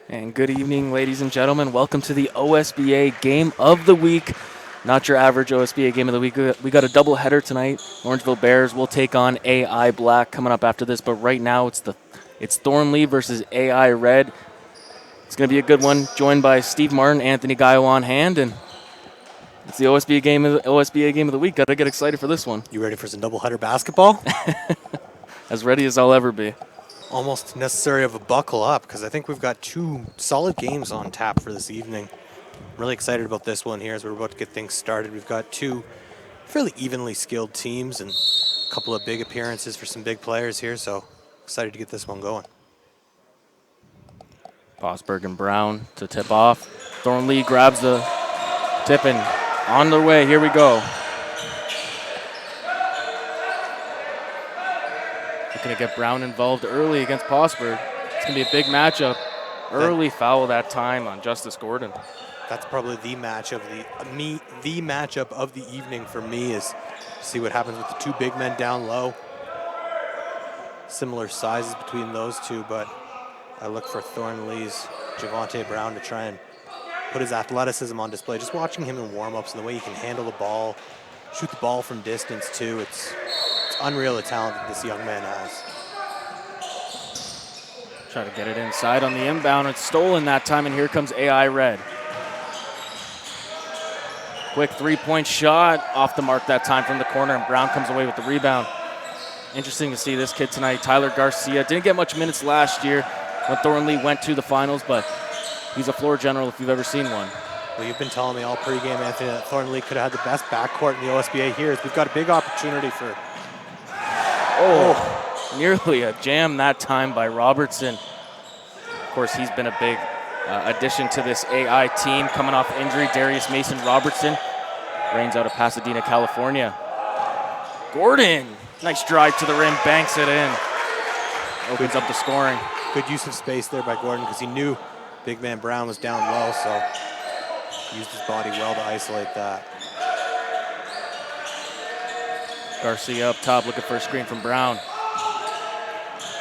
And good evening, ladies and gentlemen. Welcome to the OSBA Game of the Week. Not your average OSBA Game of the Week. We got a doubleheader tonight. Orangeville Bears will take on AI Black coming up after this. But right now, it's Thornlea versus AI Red. It's going to be a good one. Joined by Steve Martin, Anthony Gaio on hand, and it's the OSBA Game of the Week. Got to get excited for this one. You ready for some doubleheader basketball? As ready as I'll ever be. Almost necessary of a buckle up because I think we've got two solid games on tap for this evening. I'm really excited about this one here as we're about to get things started. We've got two fairly evenly skilled teams and a couple of big appearances for some big players here, so excited to get this one going. Bosberg and Brown to tip off. Thornlea grabs the tip and on their way. Here we go. Looking to get Brown involved early against Bosberg. It's going to be a big matchup. Early foul that time on Justice Gordon. That's probably the match of the matchup of the evening for me is see what happens with the two big men down low. Similar sizes between those two, but I look for Thornlea's Javonte Brown to try and put his athleticism on display. Just watching him in warm-ups and the way he can handle the ball, shoot the ball from distance too. It's unreal the talent that this young man has. Try to get it inside on the inbound. It's stolen that time, and here comes AI Red. Quick three-point shot off the mark that time from the corner, and Brown comes away with the rebound. Interesting to see this kid tonight, Tyler Garcia. Didn't get much minutes last year when Thornlea went to the finals, but he's a floor general if you've ever seen one. Well, you've been telling me all pregame, Anthony, that Thornlea could have had the best backcourt in the OSBA here. We've got a big opportunity for... Nearly a jam that time by Robertson. Of course, he's been a big addition to this AI team. Coming off injury, Darius Mason Robertson reigns out of Pasadena, California. Gordon, nice drive to the rim, banks it in. Opens up the scoring. Good use of space there by Gordon because he knew big man Brown was down low, so used his body well to isolate that. Garcia up top looking for a screen from Brown.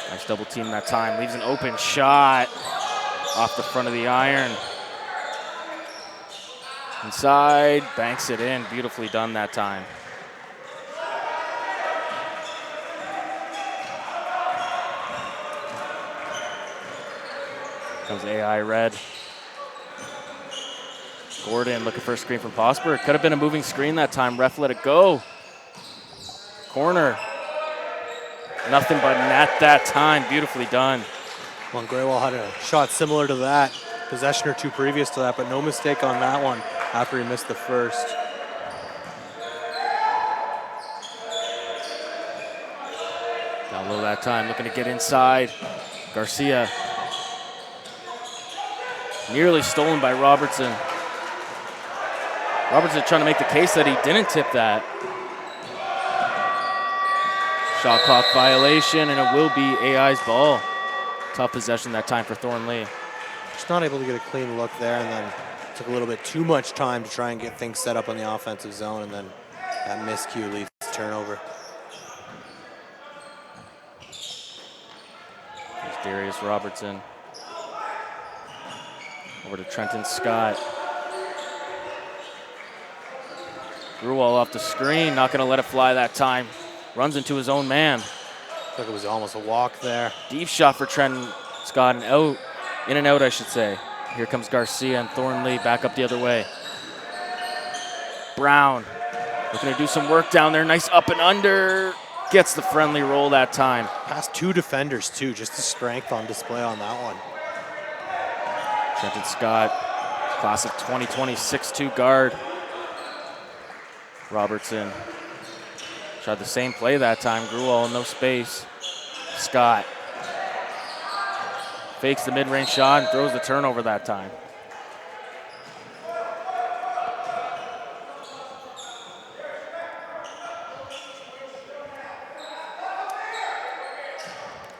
Nice double team that time. Leaves an open shot off the front of the iron. Inside, banks it in. Beautifully done that time. Comes AI Red. Gordon looking for a screen from Bosberg. Could have been a moving screen that time. Ref let it go. Corner. Nothing but net that time. Beautifully done. Well, Graywall had a shot similar to that, possession or two previous to that, but no mistake on that one after he missed the first. Down low that time, looking to get inside. Garcia. Nearly stolen by Robertson. Robertson trying to make the case that he didn't tip that. Shot clock violation, and it will be AI's ball. Tough possession that time for Thornlea. Just not able to get a clean look there, and then took a little bit too much time to try and get things set up on the offensive zone, and then that miscue leads to turnover. There's Darius Robertson. Over to Trenton Scott. Gruwall off the screen, not gonna let it fly that time. Runs into his own man. Looks like it was almost a walk there. Deep shot for Trenton Scott, and out, in and out, I should say. Here comes Garcia and Thornlea back up the other way. Brown looking to do some work down there. Nice up and under. Gets the friendly roll that time. Past two defenders too, just the strength on display on that one. Trenton Scott, class of 2020, 6'2" guard. Robertson tried the same play that time. Gruwall, no space. Scott fakes the mid-range shot and throws the turnover that time.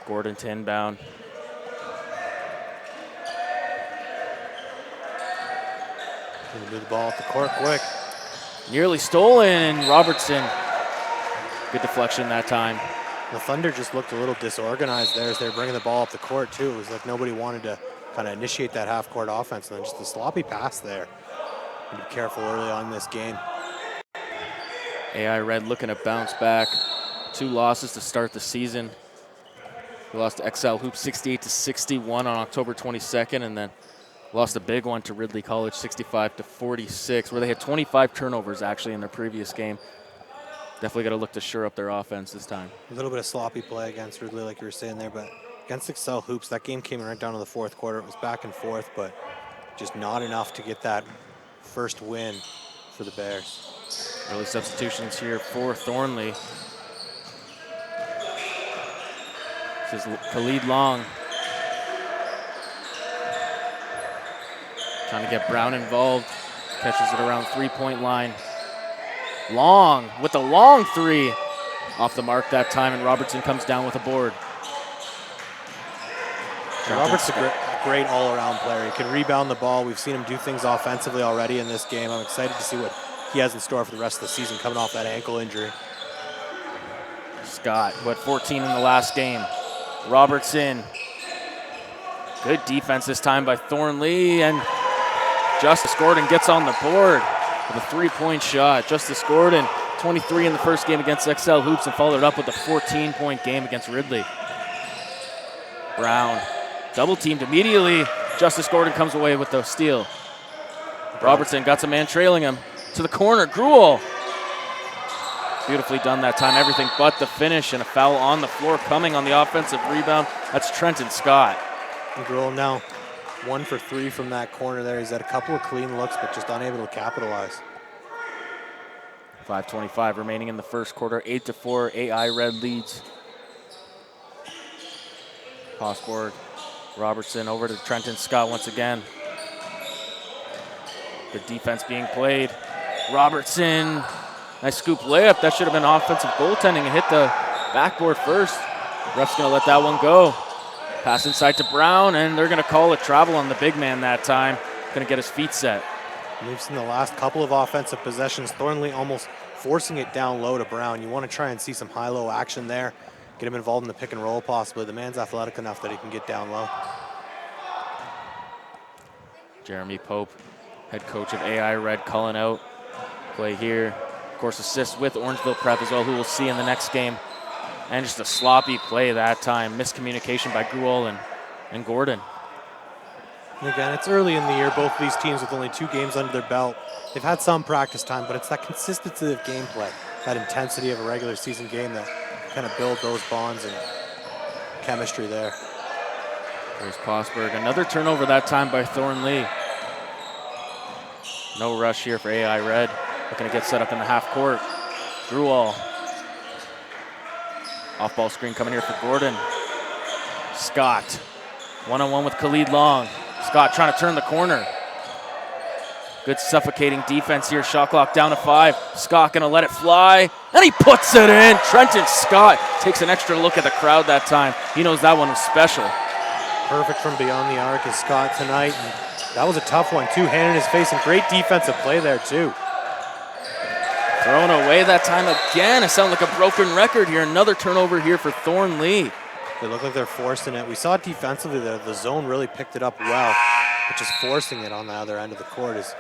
Gordon to inbound. Gonna move the ball off the court quick. Nearly stolen. Robertson. Good deflection that time. The Thunder just looked a little disorganized there as they were bringing the ball up the court too. It was like nobody wanted to kind of initiate that half-court offense, and then just a sloppy pass there. Be careful early on in this game. AI Red looking to bounce back. 2 losses to start the season. We lost to XL Hoops 68-61 on October 22nd, and then lost a big one to Ridley College 65-46, where they had 25 turnovers actually in their previous game. Definitely got to look to shore up their offense this time. A little bit of sloppy play against Ridley, like you were saying there, but against XL Hoops, that game came right down to the fourth quarter. It was back and forth, but just not enough to get that first win for the Bears. Early substitutions here for Thornlea. This is Khalid Long. Trying to get Brown involved. Catches it around 3-point line. Long with a long 3. Off the mark that time, and Robertson comes down with a board. Robert's a great all-around player. He can rebound the ball. We've seen him do things offensively already in this game. I'm excited to see what he has in store for the rest of the season coming off that ankle injury. Scott, who had 14 in the last game. Robertson. Good defense this time by Thornlea, and Justice Gordon gets on the board with a 3-point shot. Justice Gordon, 23 in the first game against XL Hoops, and followed up with a 14-point game against Ridley. Brown, double teamed immediately. Justice Gordon comes away with the steal. Robertson got some man trailing him to the corner. Gruel. Beautifully done that time. Everything but the finish, and a foul on the floor coming on the offensive rebound. That's Trenton Scott. Gruel now 1 for 3 from that corner there. He's had a couple of clean looks, but just unable to capitalize. 5:25 remaining in the first quarter. 8-4, AI Red leads. Pass forward. Robertson over to Trenton Scott once again. Good defense being played. Robertson, nice scoop layup. That should have been offensive goaltending and hit the backboard first. Ref's gonna let that one go. Pass inside to Brown, and they're gonna call a travel on the big man that time. Gonna get his feet set. We've seen the last couple of offensive possessions, Thornlea almost forcing it down low to Brown. You want to try and see some high-low action there. Get him involved in the pick and roll possibly. The man's athletic enough that he can get down low. Jeremy Pope, head coach of AI Red, calling out play here. Of course, assist with Orangeville Prep as well, who we'll see in the next game. And just a sloppy play that time. Miscommunication by Gruel and Gordon. And again, it's early in the year. Both of these teams with only 2 games under their belt. They've had some practice time, but it's that consistency of gameplay, that intensity of a regular season game that kind of build those bonds and chemistry there. There's Posberg. Another turnover that time by Thornlea. No rush here for AI Red. Looking to get set up in the half court. Gruel. Off-ball screen coming here for Gordon. Scott. One-on-one with Khalid Long. Scott trying to turn the corner. Good suffocating defense here. Shot clock down to 5. Scott gonna let it fly, and he puts it in. Trenton Scott takes an extra look at the crowd that time. He knows that one was special. Perfect from beyond the arc is Scott tonight. And that was a tough one too, hand in his face, and great defensive play there too. Thrown away that time again. It sounded like a broken record here. Another turnover here for Thornlea. They look like they're forcing it. We saw it defensively there. The zone really picked it up well, but just forcing it on the other end of the court is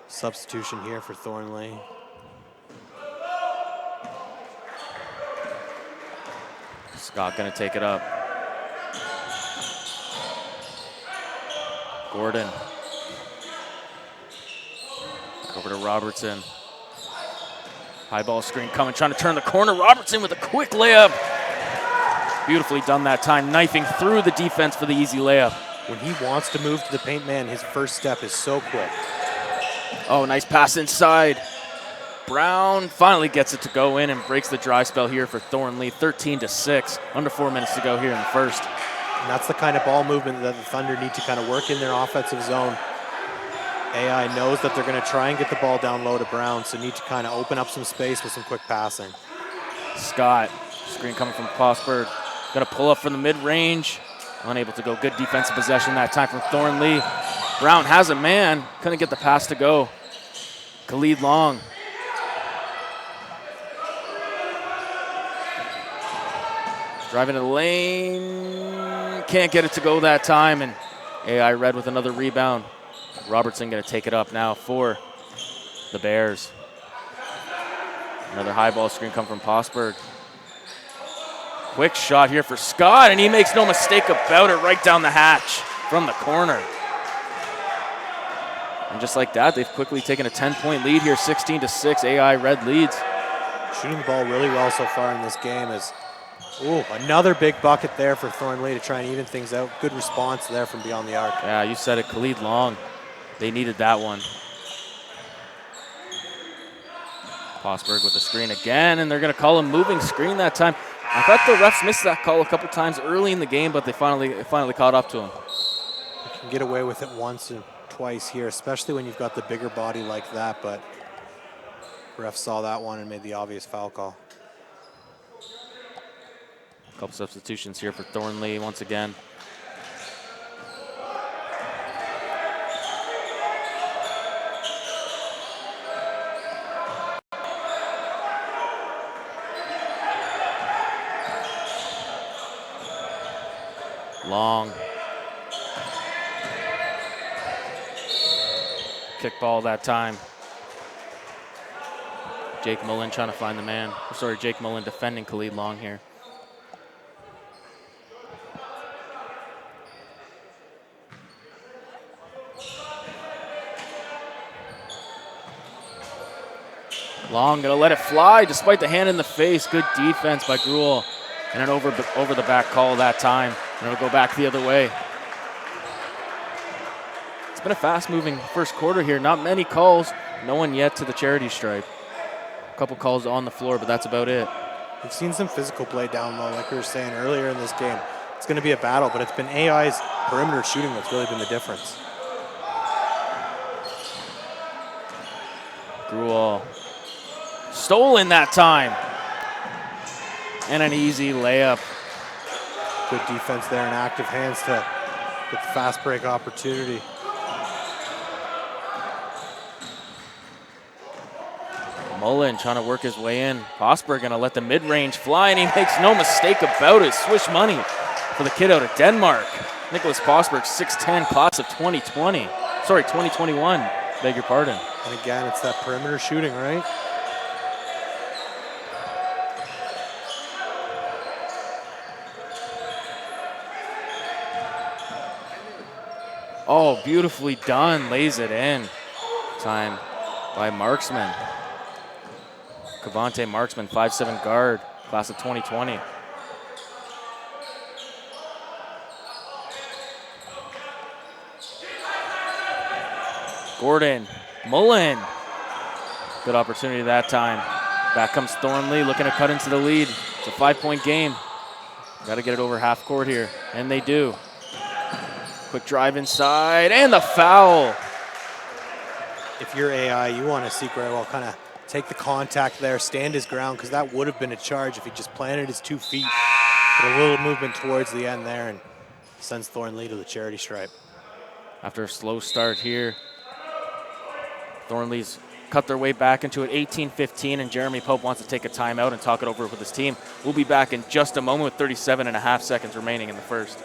substitution here for Thornlea. Scott gonna take it up. Gordon. Over to Robertson. High ball screen coming, trying to turn the corner. Robertson with a quick layup. Beautifully done that time, knifing through the defense for the easy layup. When he wants to move to the paint, man, his first step is so quick. Oh, nice pass inside. Brown finally gets it to go in and breaks the dry spell here for Thornlea. 13-6, under 4 minutes to go here in the first. And that's the kind of ball movement that the Thunder need to kind of work in their offensive zone. AI knows that they're going to try and get the ball down low to Brown, so need to kind of open up some space with some quick passing. Scott, screen coming from Posberg. Going to pull up from the mid-range. Unable to go. Good defensive possession that time from Thornlea. Brown has a man. Couldn't get the pass to go. Khalid Long. Driving to the lane. Can't get it to go that time. And AI Red with another rebound. Robertson going to take it up now for the Bears. Another high ball screen come from Posberg. Quick shot here for Scott, and he makes no mistake about it, right down the hatch from the corner. And just like that, they've quickly taken a 10-point lead here, 16-6. AI Red leads. Shooting the ball really well so far in this game is, another big bucket there for Thornlea to try and even things out. Good response there from beyond the arc. Yeah, you said it, Khalid Long. They needed that one. Posberg with the screen again, and they're going to call a moving screen that time. I thought the refs missed that call a couple times early in the game, but they finally caught up to him. You can get away with it once and twice here, especially when you've got the bigger body like that, but ref saw that one and made the obvious foul call. A couple substitutions here for Thornlea once again. Long. Kick ball that time. Jake Mullen trying to find the man. Sorry, Jake Mullen defending Khalid Long here. Long gonna let it fly despite the hand in the face. Good defense by Gruel. And an over the back call that time. And it'll go back the other way. It's been a fast moving first quarter here. Not many calls. No one yet to the charity stripe. A couple calls on the floor, but that's about it. We've seen some physical play down low, like we were saying earlier in this game. It's going to be a battle, but it's been AI's perimeter shooting that's really been the difference. Gruel. Stolen that time. And an easy layup. Good defense there and active hands to get the fast break opportunity. Mullen trying to work his way in. Posberg going to let the mid-range fly, and he makes no mistake about it. Swish money for the kid out of Denmark. Nicholas Posberg, 6'10", class of 2020. Sorry, 2021. Beg your pardon. And again, it's that perimeter shooting, right? Oh, beautifully done. Lays it in. Time by Marksman. Cavante Marksman, 5'7" guard, class of 2020. Gordon, Mullen. Good opportunity that time. Back comes Thornlea looking to cut into the lead. It's a 5-point game. Got to get it over half court here, and they do. Quick drive inside, and the foul. If you're AI, you want to see Graywell kind of take the contact there, stand his ground, because that would have been a charge if he just planted his 2 feet. But a little movement towards the end there and sends Thornlea to the charity stripe. After a slow start here, Thornlea's cut their way back into it, 18-15, and Jeremy Pope wants to take a timeout and talk it over with his team. We'll be back in just a moment with 37.5 seconds remaining in the first.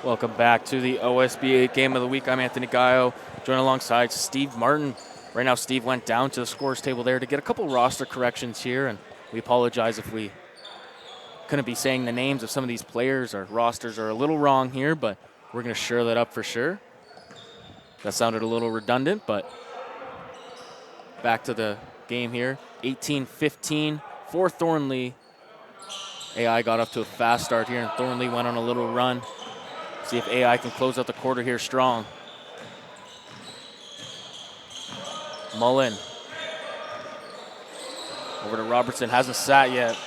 Welcome back to the OSBA Game of the Week. I'm Anthony Gallo, joined alongside Steve Martin. Right now, Steve went down to the scores table there to get a couple roster corrections here, and we apologize if we couldn't be saying the names of some of these players. Our rosters are a little wrong here, but we're going to shore that up for sure. That sounded a little redundant, but back to the game here. 18-15 for Thornlea. AI got off to a fast start here, and Thornlea went on a little run. See if AI can close out the quarter here strong. Mullen. Over to Robertson, hasn't sat yet.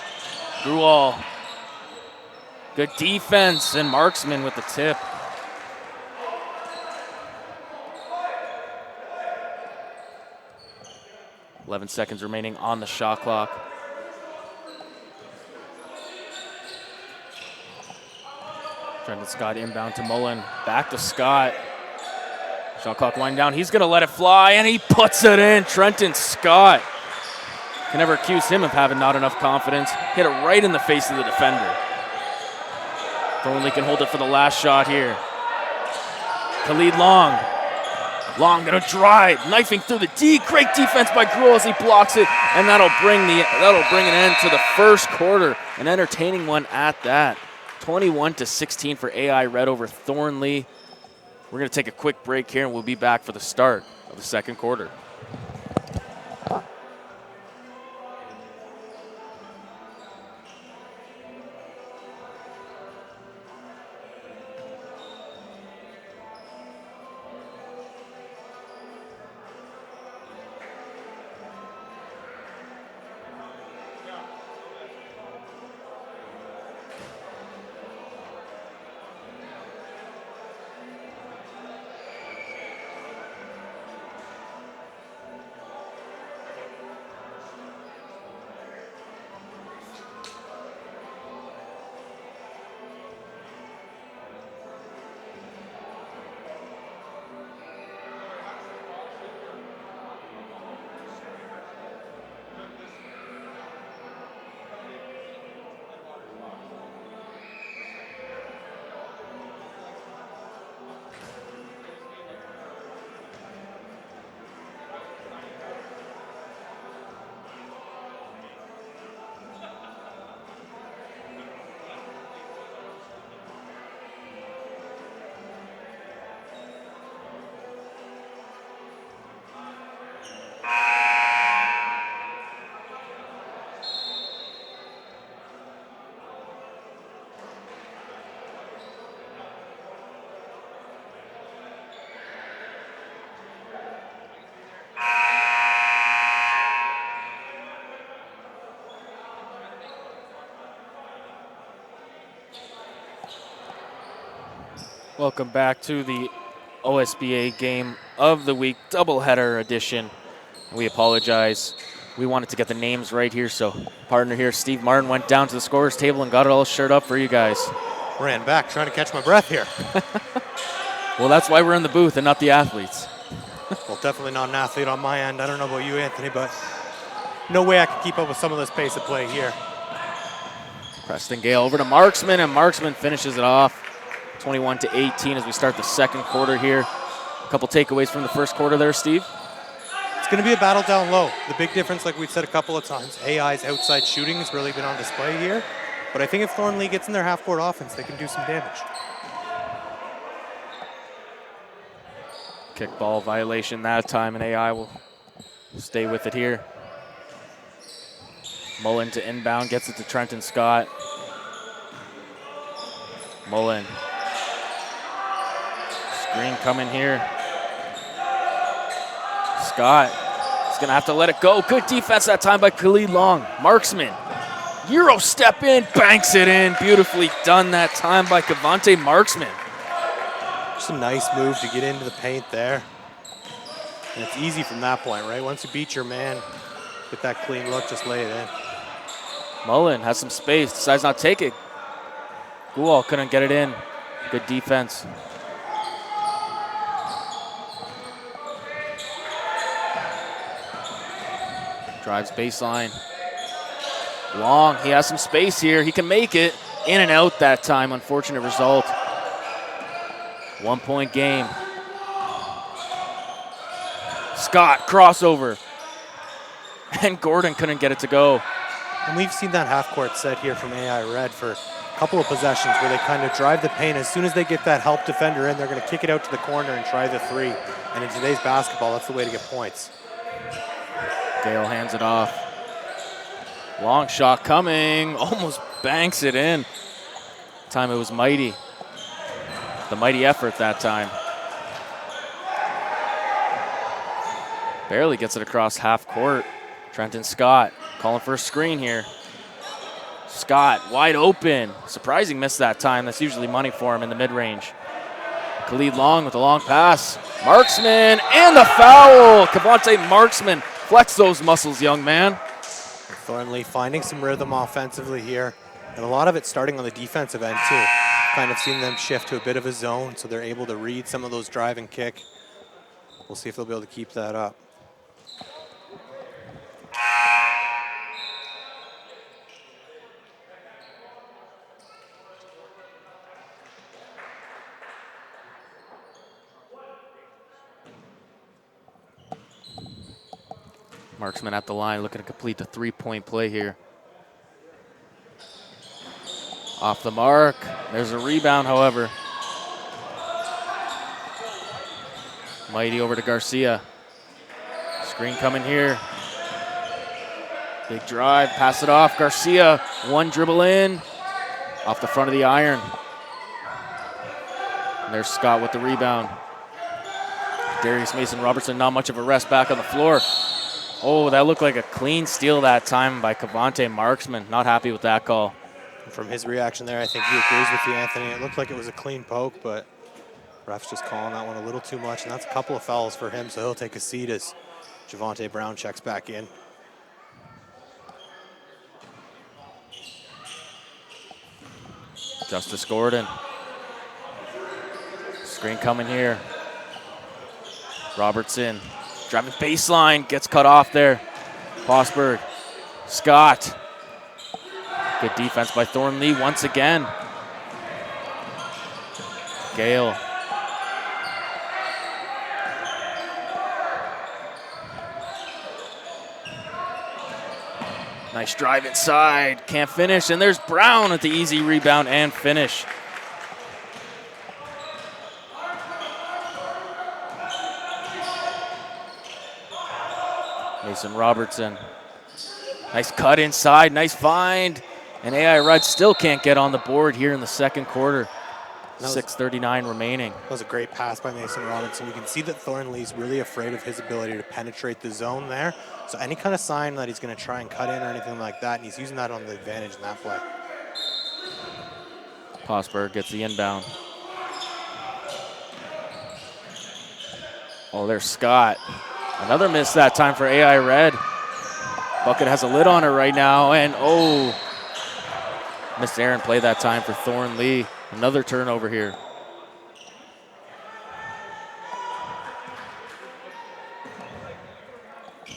Gruel. Good defense, and Marksman with the tip. .11 seconds remaining on the shot clock. Trenton Scott inbound to Mullen. Back to Scott. Shot clock winding down. He's going to let it fly, and he puts it in. Trenton Scott. Can never accuse him of having not enough confidence. Hit it right in the face of the defender. Thornlea can hold it for the last shot here. Khalid Long. Long going to drive, knifing through the D. Great defense by Gruel as he blocks it, and that'll bring an end to the first quarter. An entertaining one at that. 21-16 for AI Red over Thornlea. We're going to take a quick break here, and we'll be back for the start of the second quarter. Welcome back to the OSBA Game of the Week doubleheader edition. We apologize. We wanted to get the names right here, so partner here, Steve Martin, went down to the scorer's table and got it all shored up for you guys. Ran back, trying to catch my breath here. Well, that's why we're in the booth and not the athletes. Well, definitely not an athlete on my end. I don't know about you, Anthony, but no way I can keep up with some of this pace of play here. Preston Gale over to Marksman, and Marksman finishes it off. 21-18 as we start the second quarter here. A couple takeaways from the first quarter there, Steve. It's going to be a battle down low. The big difference, like we've said a couple of times, AI's outside shooting has really been on display here. But I think if Thornlea gets in their half-court offense, they can do some damage. Kickball violation that time, and AI will stay with it here. Mullen to inbound, gets it to Trenton Scott. Mullen. Screen coming here. Scott is going to have to let it go. Good defense that time by Khalid Long. Marksman. Euro step in, banks it in. Beautifully done that time by Kavante Marksman. Just a nice move to get into the paint there. And it's easy from that point, right? Once you beat your man, get that clean look, just lay it in. Mullen has some space, decides not to take it. Gual couldn't get it in. Good defense. Drives baseline. Long, he has some space here. He can make it. In and out that time, unfortunate result. 1-point game. Scott, crossover. And Gordon couldn't get it to go. And we've seen that half-court set here from AI Red for a couple of possessions where they kind of drive the paint. As soon as they get that help defender in, they're going to kick it out to the corner and try the three. And in today's basketball, that's the way to get points. Gale hands it off. Long shot coming. Almost banks it in. Time it was Mighty. The Mighty effort that time. Barely gets it across half court. Trenton Scott calling for a screen here. Scott wide open. Surprising miss that time. That's usually money for him in the mid-range. Khalid Long with a long pass. Marksman and the foul. Cavante Marksman. Flex those muscles, young man. Thornlea finding some rhythm offensively here. And a lot of it starting on the defensive end too. Kind of seen them shift to a bit of a zone so they're able to read some of those drive and kick. We'll see if they'll be able to keep that up. Marksman at the line looking to complete the three-point play here. Off the mark. There's a rebound, however. Mighty over to Garcia. Screen coming here. Big drive, pass it off. Garcia, one dribble in. Off the front of the iron. And there's Scott with the rebound. Darius Mason-Robertson, not much of a rest back on the floor. Oh, that looked like a clean steal that time by Cavante Marksman. Not happy with that call. From his reaction there, I think he agrees with you, Anthony. It looked like it was a clean poke, but ref's just calling that one a little too much, and that's a couple of fouls for him, so he'll take a seat as Javonte Brown checks back in. Justice Gordon. Screen coming here. Robertson driving baseline, gets cut off there. Fosberg. Scott. Good defense by Thornlea once again. Gale. Nice drive inside, can't finish, and there's Brown at the easy rebound and finish. Mason-Robertson. Nice cut inside, nice find. And AI Red still can't get on the board here in the second quarter. 6:39 remaining. That was a great pass by Mason-Robertson. You can see that Thornlea's really afraid of his ability to penetrate the zone there. So any kind of sign that he's going to try and cut in or anything like that, and he's using that on the advantage in that play. Fosberg gets the inbound. Oh, there's Scott. Another miss that time for AI Red. Bucket has a lid on it right now, and oh, missed Aaron play that time for Thornlea. Another turnover here.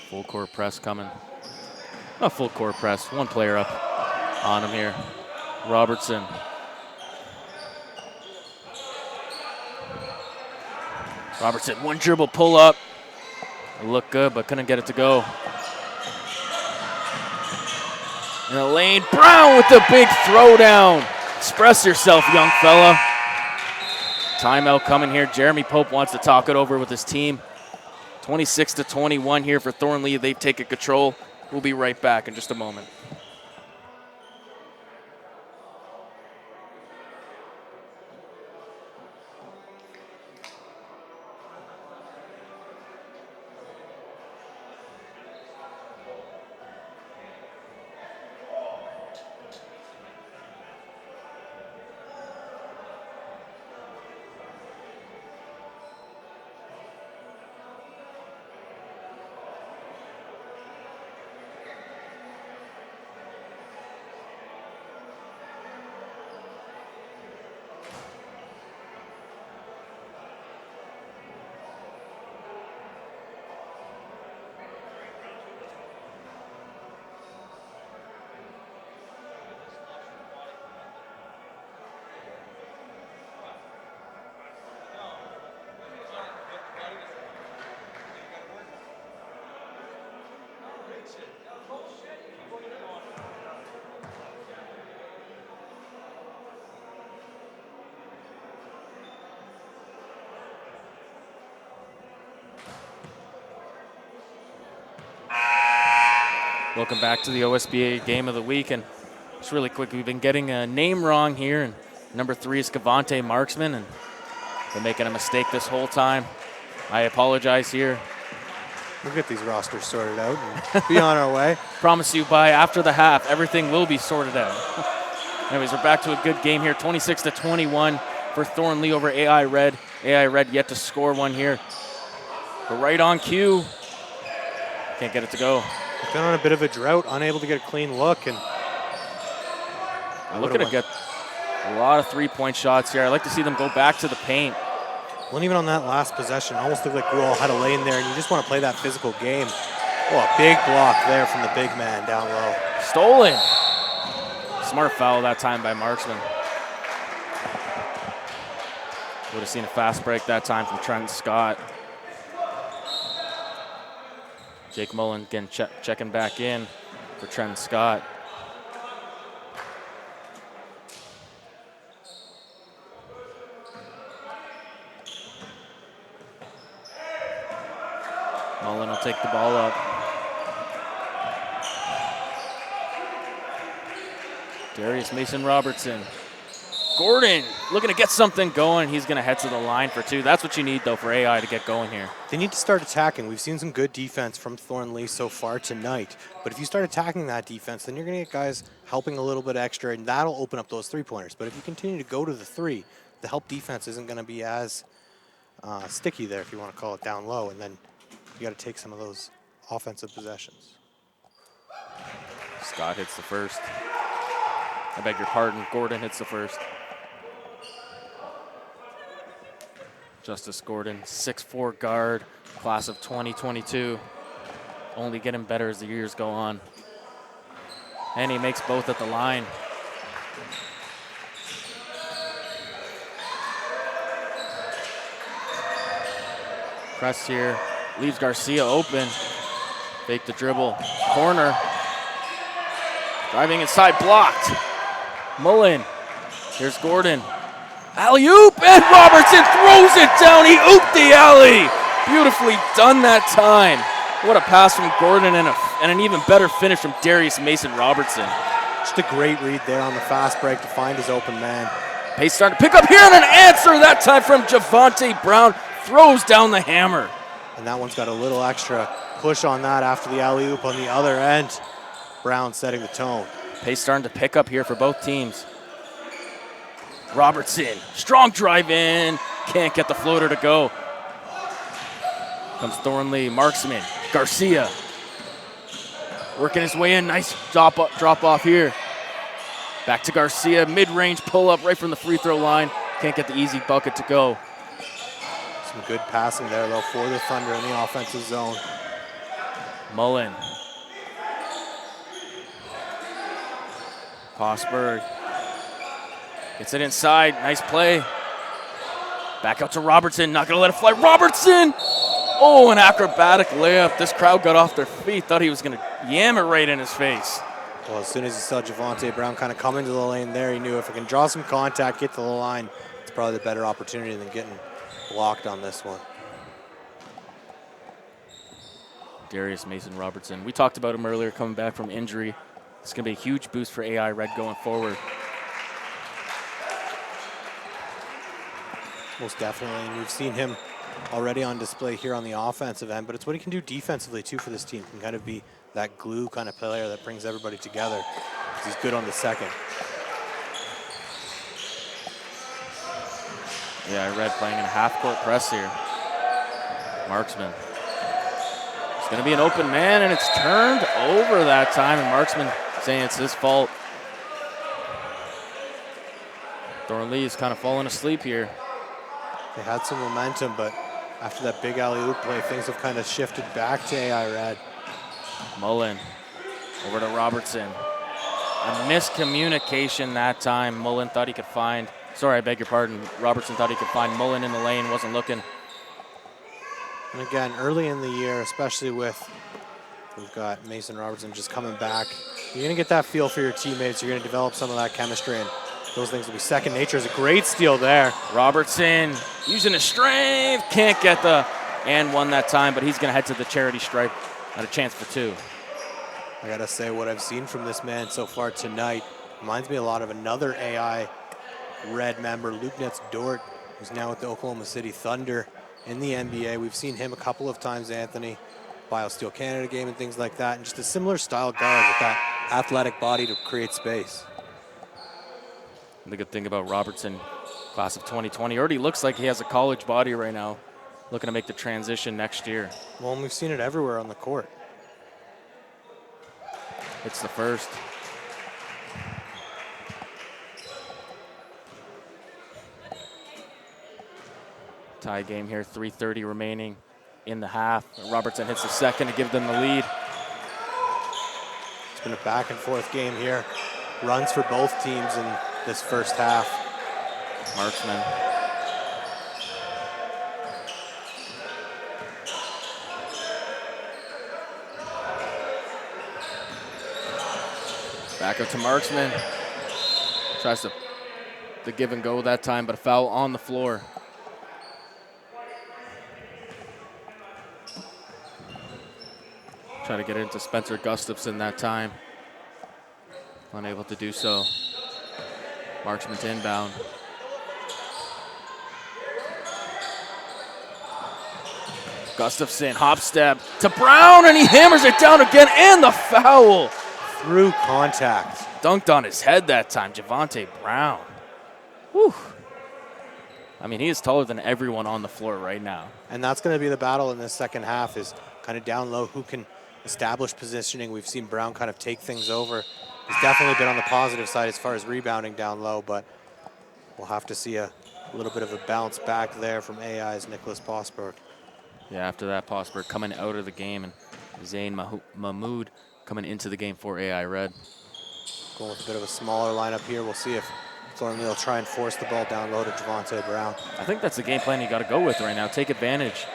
Full court press coming. Not full court press, one player up on him here. Robertson. Robertson, one dribble pull up. It looked good, but couldn't get it to go. In the lane, Brown with the big throwdown. Express yourself, young fella. Timeout coming here. Jeremy Pope wants to talk it over with his team. 26-21 here for Thornlea. They've taken control. We'll be right back in just a moment. Welcome back to the OSBA Game of the Week. And just really quick, we've been getting a name wrong here. And number 3 is Cavante Marksman, and been making a mistake this whole time. I apologize here. We'll get these rosters sorted out and be on our way. Promise you by after the half, everything will be sorted out. Anyways, we're back to a good game here. 26-21 for Thornlea over AI Red. AI Red yet to score one here. But right on cue. Can't get it to go. He's been on a bit of a drought, unable to get a clean look. And looking to get a lot of three-point shots here. I like to see them go back to the paint. Well, even on that last possession, almost looked like Gruel had a lane there, and you just want to play that physical game. Oh, a big block there from the big man down low. Stolen. Smart foul that time by Marksman. Would have seen a fast break that time from Trent Scott. Jake Mullen again checking back in for Trent Scott. Mullen will take the ball up. Darius Mason-Robertson. Gordon looking to get something going. He's going to head to the line for 2. That's what you need, though, for AI to get going here. They need to start attacking. We've seen some good defense from Thornlea so far tonight. But if you start attacking that defense, then you're going to get guys helping a little bit extra, and that'll open up those three-pointers. But if you continue to go to the 3, the help defense isn't going to be as sticky there, if you want to call it, down low. And then you got to take some of those offensive possessions. Scott hits the first. I beg your pardon. Gordon hits the first. Justice Gordon, 6'4" guard, class of 2022. Only getting better as the years go on. And he makes both at the line. Press here, leaves Garcia open. Fake the dribble, corner. Driving inside, blocked. Mullen, here's Gordon. Alley-oop, and Robertson throws it down. He ooped the alley. Beautifully done that time. What a pass from Gordon and an even better finish from Darius Mason-Robertson. Just a great read there on the fast break to find his open man. Pace starting to pick up here, and an answer that time from Javante Brown. Throws down the hammer. And that one's got a little extra push on that after the alley-oop on the other end. Brown setting the tone. Pace starting to pick up here for both teams. Robertson, strong drive in, can't get the floater to go. Comes Thornlea, Marksman, Garcia. Working his way in, nice drop off here. Back to Garcia, mid-range pull up right from the free throw line. Can't get the easy bucket to go. Some good passing there though for the Thunder in the offensive zone. Mullen. Kosberg. Gets it inside, nice play. Back out to Robertson, not gonna let it fly. Robertson! Oh, an acrobatic layup. This crowd got off their feet, thought he was gonna yam it right in his face. Well, as soon as he saw Javante Brown kind of come into the lane there, he knew if he can draw some contact, get to the line, it's probably the better opportunity than getting blocked on this one. Darius Mason-Robertson. We talked about him earlier coming back from injury. It's gonna be a huge boost for AI Red going forward. Most definitely, and you've seen him already on display here on the offensive end, but it's what he can do defensively too for this team. He can kind of be that glue kind of player that brings everybody together. He's good on the second. Yeah, I read playing in a half-court press here. Marksman. It's gonna be an open man, and it's turned over that time, and Marksman saying it's his fault. Thornlea is kind of falling asleep here. They had some momentum, but after that big alley-oop play, things have kind of shifted back to AI Red. Mullen over to Robertson. A miscommunication that time. Mullen thought he could find, sorry, I beg your pardon. Robertson thought he could find Mullen in the lane, wasn't looking. And again, early in the year, especially we've got Mason-Robertson just coming back, you're going to get that feel for your teammates. You're going to develop some of that chemistry, and those things will be second nature. Is a great steal there. Robertson using his strength, can't get the and one that time, but he's going to head to the charity stripe. Not a chance for 2. I gotta say, what I've seen from this man so far tonight reminds me a lot of another AI Red member, Luke Dort, who's now with the Oklahoma City Thunder in the NBA. We've seen him a couple of times, Anthony, BioSteel Canada game and things like that, and just a similar style guard with that athletic body to create space. And the good thing about Robertson, class of 2020, already looks like he has a college body right now, looking to make the transition next year. Well, and we've seen it everywhere on the court. It's the first. Tie game here, 3:30 remaining in the half. Robertson hits the second to give them the lead. It's been a back and forth game here. Runs for both teams in this first half. Marksman. Back up to Marksman. Tries to give and go that time, but a foul on the floor. Try to get it into Spencer Gustafson that time. Unable to do so. Marksman to inbound. Gustafson, hop step to Brown, and he hammers it down again, and the foul. Through contact. Dunked on his head that time, Javonte Brown. Whew. I mean, he is taller than everyone on the floor right now. And that's going to be the battle in this second half, is kind of down low, who can establish positioning. We've seen Brown kind of take things over. He's definitely been on the positive side as far as rebounding down low, but we'll have to see a little bit of a bounce back there from AI's Nicholas Posberg. Yeah, after that, Posberg coming out of the game, and Zayn Mahmoud coming into the game for AI Red. Going with a bit of a smaller lineup here. We'll see if Thornlea will try and force the ball down low to Javonte Brown. I think that's the game plan you got to go with right now. Take advantage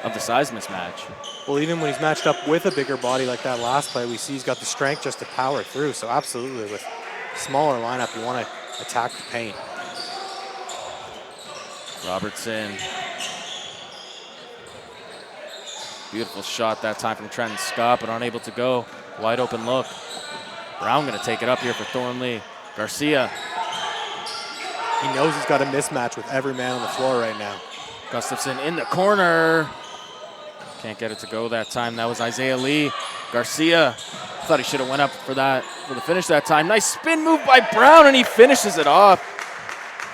of the size mismatch. Well, even when he's matched up with a bigger body like that last play, we see he's got the strength just to power through. So absolutely, with smaller lineup, you want to attack the paint. Robertson. Beautiful shot that time from Trenton Scott, but unable to go. Wide open look. Brown going to take it up here for Thornlea. Garcia. He knows he's got a mismatch with every man on the floor right now. Gustafson in the corner. Can't get it to go that time. That was Isaiah Lee. Garcia. Thought he should have went up for the finish that time. Nice spin move by Brown, and he finishes it off.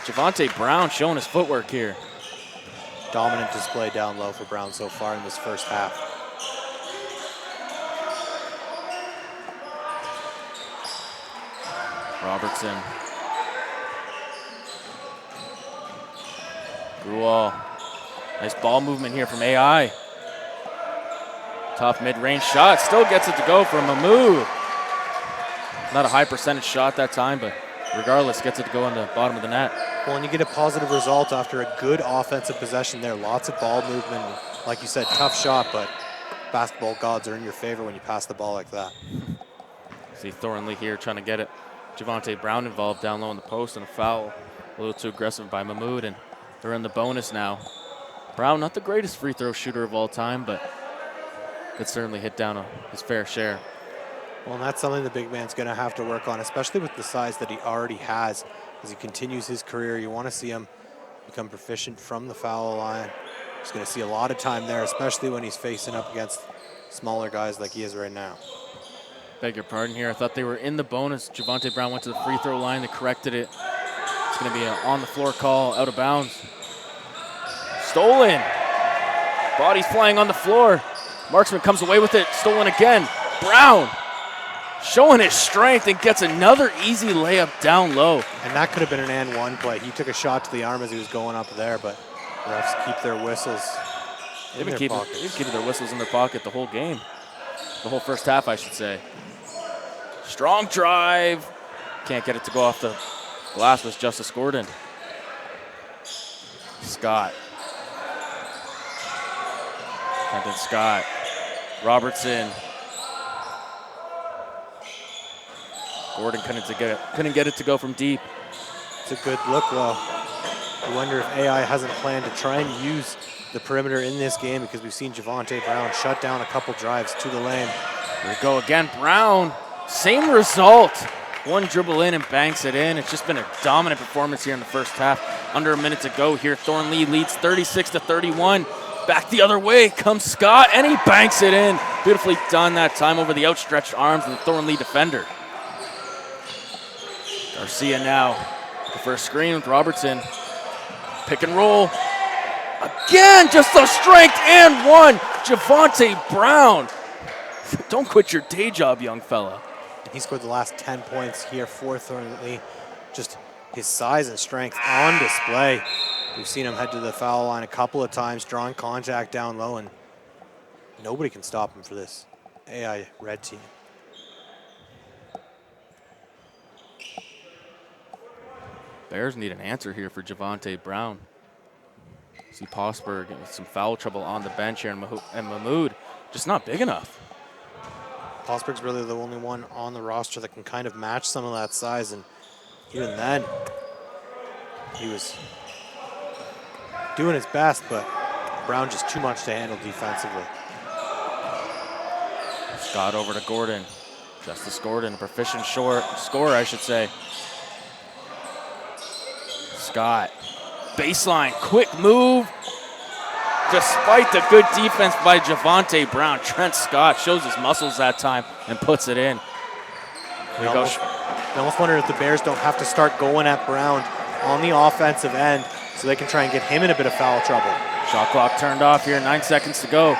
Javonte Brown showing his footwork here. Dominant display down low for Brown so far in this first half. Robertson. Gruol. Nice ball movement here from AI. Tough mid-range shot. Still gets it to go for Mahmoud. Not a high percentage shot that time, but regardless, gets it to go in the bottom of the net. Well, and you get a positive result after a good offensive possession there. Lots of ball movement. Like you said, tough shot, but basketball gods are in your favor when you pass the ball like that. See Thornlea here trying to get it. Javonte Brown involved down low in the post, and a foul. A little too aggressive by Mahmoud, and they're in the bonus now. Brown, not the greatest free throw shooter of all time, but could certainly hit down his fair share. Well, and that's something the big man's going to have to work on, especially with the size that he already has. As he continues his career, you want to see him become proficient from the foul line. He's going to see a lot of time there, especially when he's facing up against smaller guys like he is right now. Beg your pardon here. I thought they were in the bonus. Javonte Brown went to the free throw line. They corrected it. It's going to be an on-the-floor call, out of bounds. Stolen. Bodies flying on the floor. Marksman comes away with it. Stolen again. Brown showing his strength and gets another easy layup down low. And that could have been an and one play. He took a shot to the arm as he was going up there, but refs keep their whistles in their pockets. They've been keeping their whistles in their pocket the whole game. The whole first half, I should say. Strong drive. Can't get it to go off the glass was Justice Gordon. Scott. Trenton Scott. Robertson. Gordon couldn't get it to go from deep. It's a good look, though. I wonder if AI hasn't planned to try and use the perimeter in this game, because we've seen Javonte Brown shut down a couple drives to the lane. Here we go again. Brown, same result. One dribble in and banks it in. It's just been a dominant performance here in the first half. Under a minute to go here. Thornlea leads 36-31. Back the other way comes Scott, and he banks it in. Beautifully done that time over the outstretched arms of the Thornlea defender. Garcia now, the first screen with Robertson. Pick and roll. Again, just the strength and one. Javante Brown. Don't quit your day job, young fella. He scored the last 10 points here for Thornlea. Just his size and strength on display. We've seen him head to the foul line a couple of times, drawing contact down low, and nobody can stop him for this AI red team. Bears need an answer here for Javante Brown. See Posper getting some foul trouble on the bench here, and Mahmoud just not big enough. Posberg's really the only one on the roster that can kind of match some of that size, and even then, he was doing his best, but Brown just too much to handle defensively. Scott over to Gordon. Justice Gordon, a proficient scorer, I should say. Scott, baseline, quick move. Despite the good defense by Javante Brown, Trent Scott shows his muscles that time and puts it in. I almost wonder if the Bears don't have to start going at Brown on the offensive end so they can try and get him in a bit of foul trouble. Shot clock turned off here, 9 seconds to go.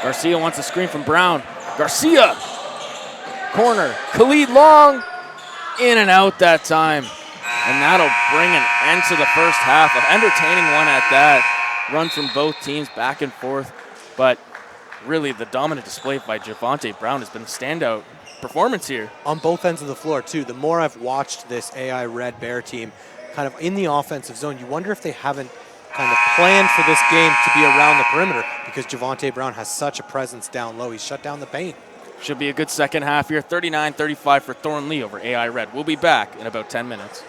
Garcia wants a screen from Brown. Garcia, corner, Khalid Long, in and out that time. And that'll bring an end to the first half. An entertaining one at that. Runs from both teams back and forth. But really the dominant display by Javante Brown has been a standout performance here. On both ends of the floor too. The more I've watched this AI Red Bear team kind of in the offensive zone, you wonder if they haven't kind of planned for this game to be around the perimeter because Javante Brown has such a presence down low. He's shut down the paint. Should be a good second half here. 39-35 for Thornlea over AI Red. We'll be back in about 10 minutes.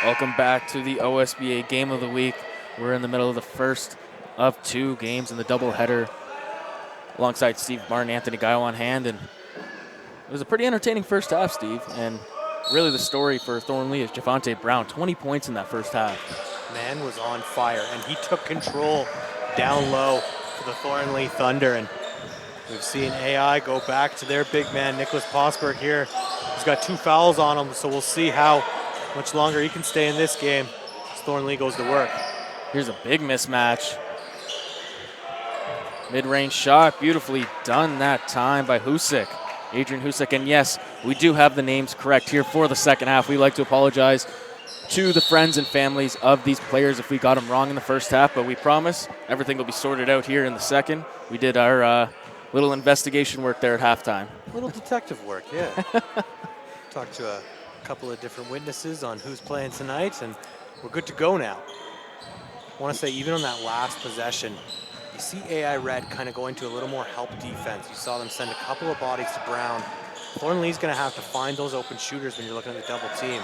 Welcome back to the OSBA Game of the Week. We're in the middle of the first of two games in the doubleheader alongside Steve Martin, Anthony Gaio on hand. And it was a pretty entertaining first half, Steve. And really the story for Thornlea is Javante Brown, 20 points in that first half. Man was on fire, and he took control down low for the Thornlea Thunder. And we've seen AI go back to their big man, Nicholas Posberg here. He's got 2 fouls on him, so we'll see how much longer he can stay in this game as Thornlea goes to work. Here's a big mismatch. Mid-range shot, beautifully done that time by Husik. Adrian Husik, and yes, we do have the names correct here for the second half. We like to apologize to the friends and families of these players if we got them wrong in the first half, but we promise everything will be sorted out here in the second. We did our little investigation work there at halftime. Little detective work, yeah. Talked to a couple of different witnesses on who's playing tonight, and we're good to go now. I want to say, even on that last possession, you see AI Red kind of going to a little more help defense. You saw them send a couple of bodies to Brown. Thornlea's going to have to find those open shooters when you're looking at the double team.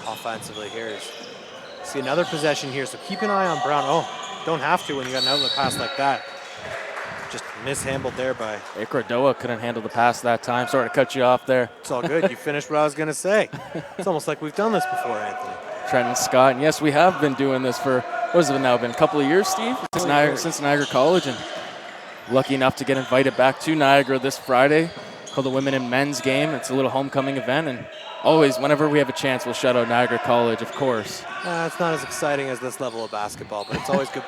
Offensively, here's see another possession here, so keep an eye on Brown. Oh, don't have to when you got an outlet pass like that. Just mishandled there by Cordoa couldn't handle the pass that time. Sorry to cut you off there. It's all good. You finished what I was going to say. It's almost like we've done this before, Anthony. Trenton Scott, and yes, we have been doing this for, what has it now been, a couple of years, Steve? Since Niagara College, and lucky enough to get invited back to Niagara this Friday, called the Women and Men's Game. It's a little homecoming event, and always, whenever we have a chance, we'll shout out Niagara College, of course. It's not as exciting as this level of basketball, but it's always good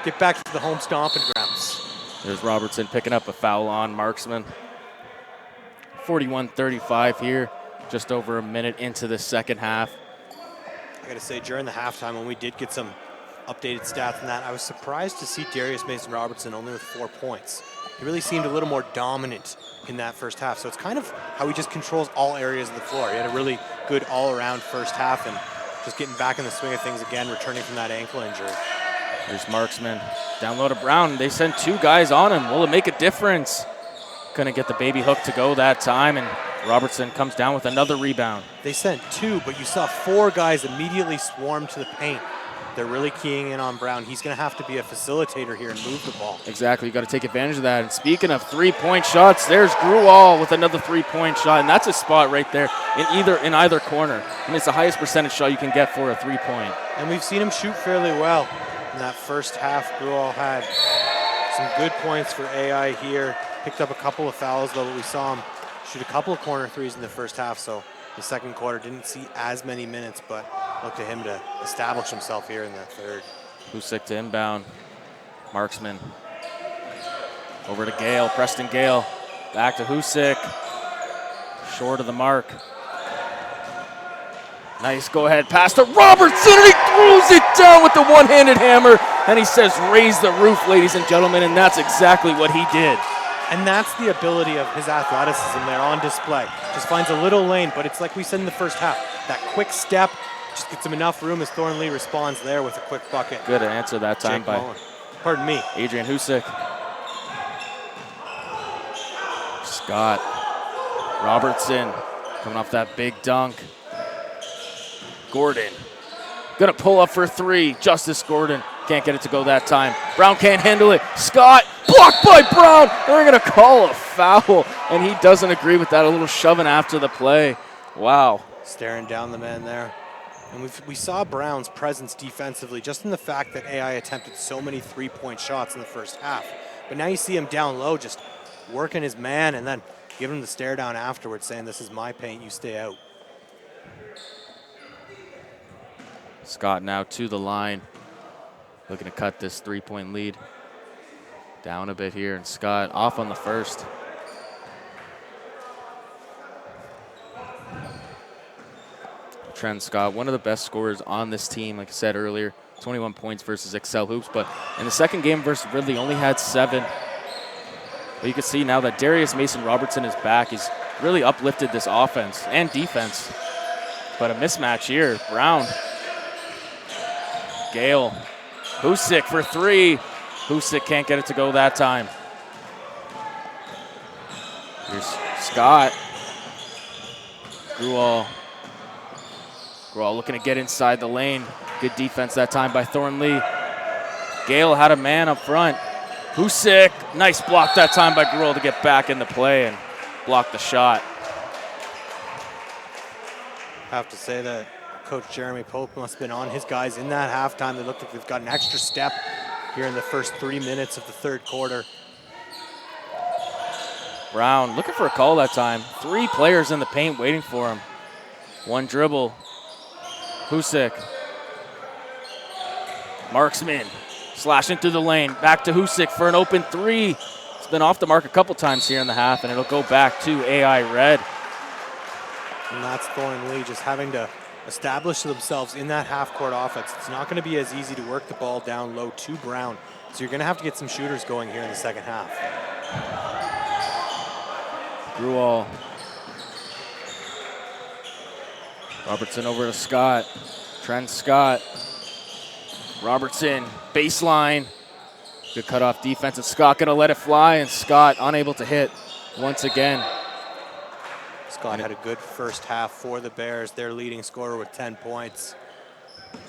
get back to the home stomping grounds. There's Robertson picking up a foul on Marksman. 41-35 here, just over a minute into the second half. I got to say, during the halftime, when we did get some updated stats on that, I was surprised to see Darius Mason-Robertson only with 4 points. He really seemed a little more dominant in that first half. So it's kind of how he just controls all areas of the floor. He had a really good all-around first half, and just getting back in the swing of things again, returning from that ankle injury. There's Marksman. Down low to Brown. They sent 2 guys on him. Will it make a difference? Couldn't get the baby hook to go that time, and Robertson comes down with another rebound. They sent 2, but you saw 4 guys immediately swarm to the paint. They're really keying in on Brown. He's going to have to be a facilitator here and move the ball. Exactly. You got to take advantage of that. And speaking of three-point shots, there's Gruwall with another three-point shot, and that's a spot right there in either corner. And it's the highest percentage shot you can get for a three-point. And we've seen him shoot fairly well in that first half. Gruwall had some good points for AI here. Picked up a couple of fouls, though, but we saw him shoot a couple of corner threes in the first half, so the second quarter didn't see as many minutes, but look to him to establish himself here in the third. Husik to inbound. Marksman. Over to Gale, Preston Gale. Back to Husik. Short of the mark. Nice go-ahead pass to Robertson, and he throws it down with the one-handed hammer, and he says, raise the roof, ladies and gentlemen, and that's exactly what he did. And that's the ability of his athleticism there on display. Just finds a little lane, but it's like we said in the first half, that quick step just gets him enough room as Thornlea responds there with a quick bucket. Good answer that time Jake by Mullen. Pardon me. Adrian Husik. Scott. Robertson coming off that big dunk. Gordon. Gonna pull up for 3. Justice Gordon. Can't get it to go that time. Brown can't handle it. Scott blocked by Brown. They're gonna call a foul, and he doesn't agree with that. A little shoving after the play. Wow. Staring down the man there. And we saw Brown's presence defensively just in the fact that AI attempted so many three-point shots in the first half. But now you see him down low just working his man and then giving him the stare down afterwards saying, this is my paint, you stay out. Scott now to the line. Looking to cut this three-point lead down a bit here. And Scott off on the first. Trent Scott, one of the best scorers on this team, like I said earlier, 21 points versus Excel Hoops, but in the second game versus Ridley only had 7. But you can see now that Darius Mason-Robertson is back. He's really uplifted this offense and defense. But a mismatch here. Brown. Gale. Husik for 3. Husik can't get it to go that time. Here's Scott. Gruwall. Gruel looking to get inside the lane. Good defense that time by Thornlea. Gale had a man up front. Husick, nice block that time by Gruel to get back into play and block the shot. I have to say that Coach Jeremy Pope must have been on his guys in that halftime. They look like they've got an extra step here in the first 3 minutes of the third quarter. Brown looking for a call that time. 3 players in the paint waiting for him. 1 dribble. Husick. Marksman slashing through the lane. Back to Husick for an open 3. It's been off the mark a couple times here in the half, and it'll go back to AI Red. And that's Thornlea just having to establish themselves in that half-court offense. It's not going to be as easy to work the ball down low to Brown, so you're going to have to get some shooters going here in the second half. Gruel. Robertson over to Scott. Trent Scott. Robertson, baseline. Good cutoff defense, and Scott gonna let it fly, and Scott unable to hit once again. Scott had a good first half for the Bears, their leading scorer with 10 points. And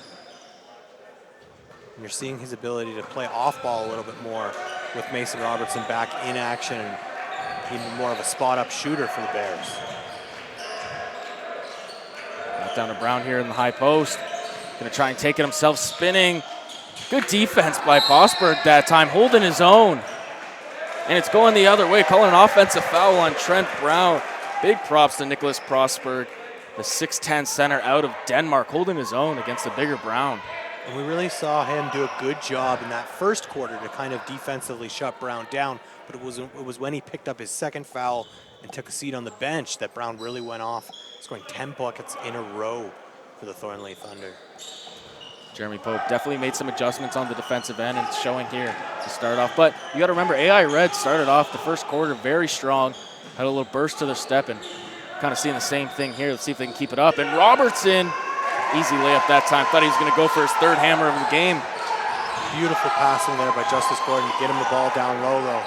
you're seeing his ability to play off ball a little bit more with Mason Robertson back in action and even more of a spot-up shooter for the Bears. Got down to Brown here in the high post. Gonna try and take it himself, spinning. Good defense by Posberg that time, holding his own. And it's going the other way, calling an offensive foul on Trent Brown. Big props to Nicholas Prosberg, the 6'10 center out of Denmark, holding his own against the bigger Brown. And we really saw him do a good job in that first quarter to kind of defensively shut Brown down, but it was when he picked up his second foul and took a seat on the bench that Brown really went off, scoring 10 buckets in a row for the Thornlea Thunder. Jeremy Pope definitely made some adjustments on the defensive end, and it's showing here to start off. But you got to remember, AI Red started off the first quarter very strong, had a little burst to their step, and kind of seeing the same thing here. Let's see if they can keep it up. And Robertson, easy layup that time. Thought he was going to go for his third hammer of the game. Beautiful passing there by Justice Gordon to get him the ball down low, though.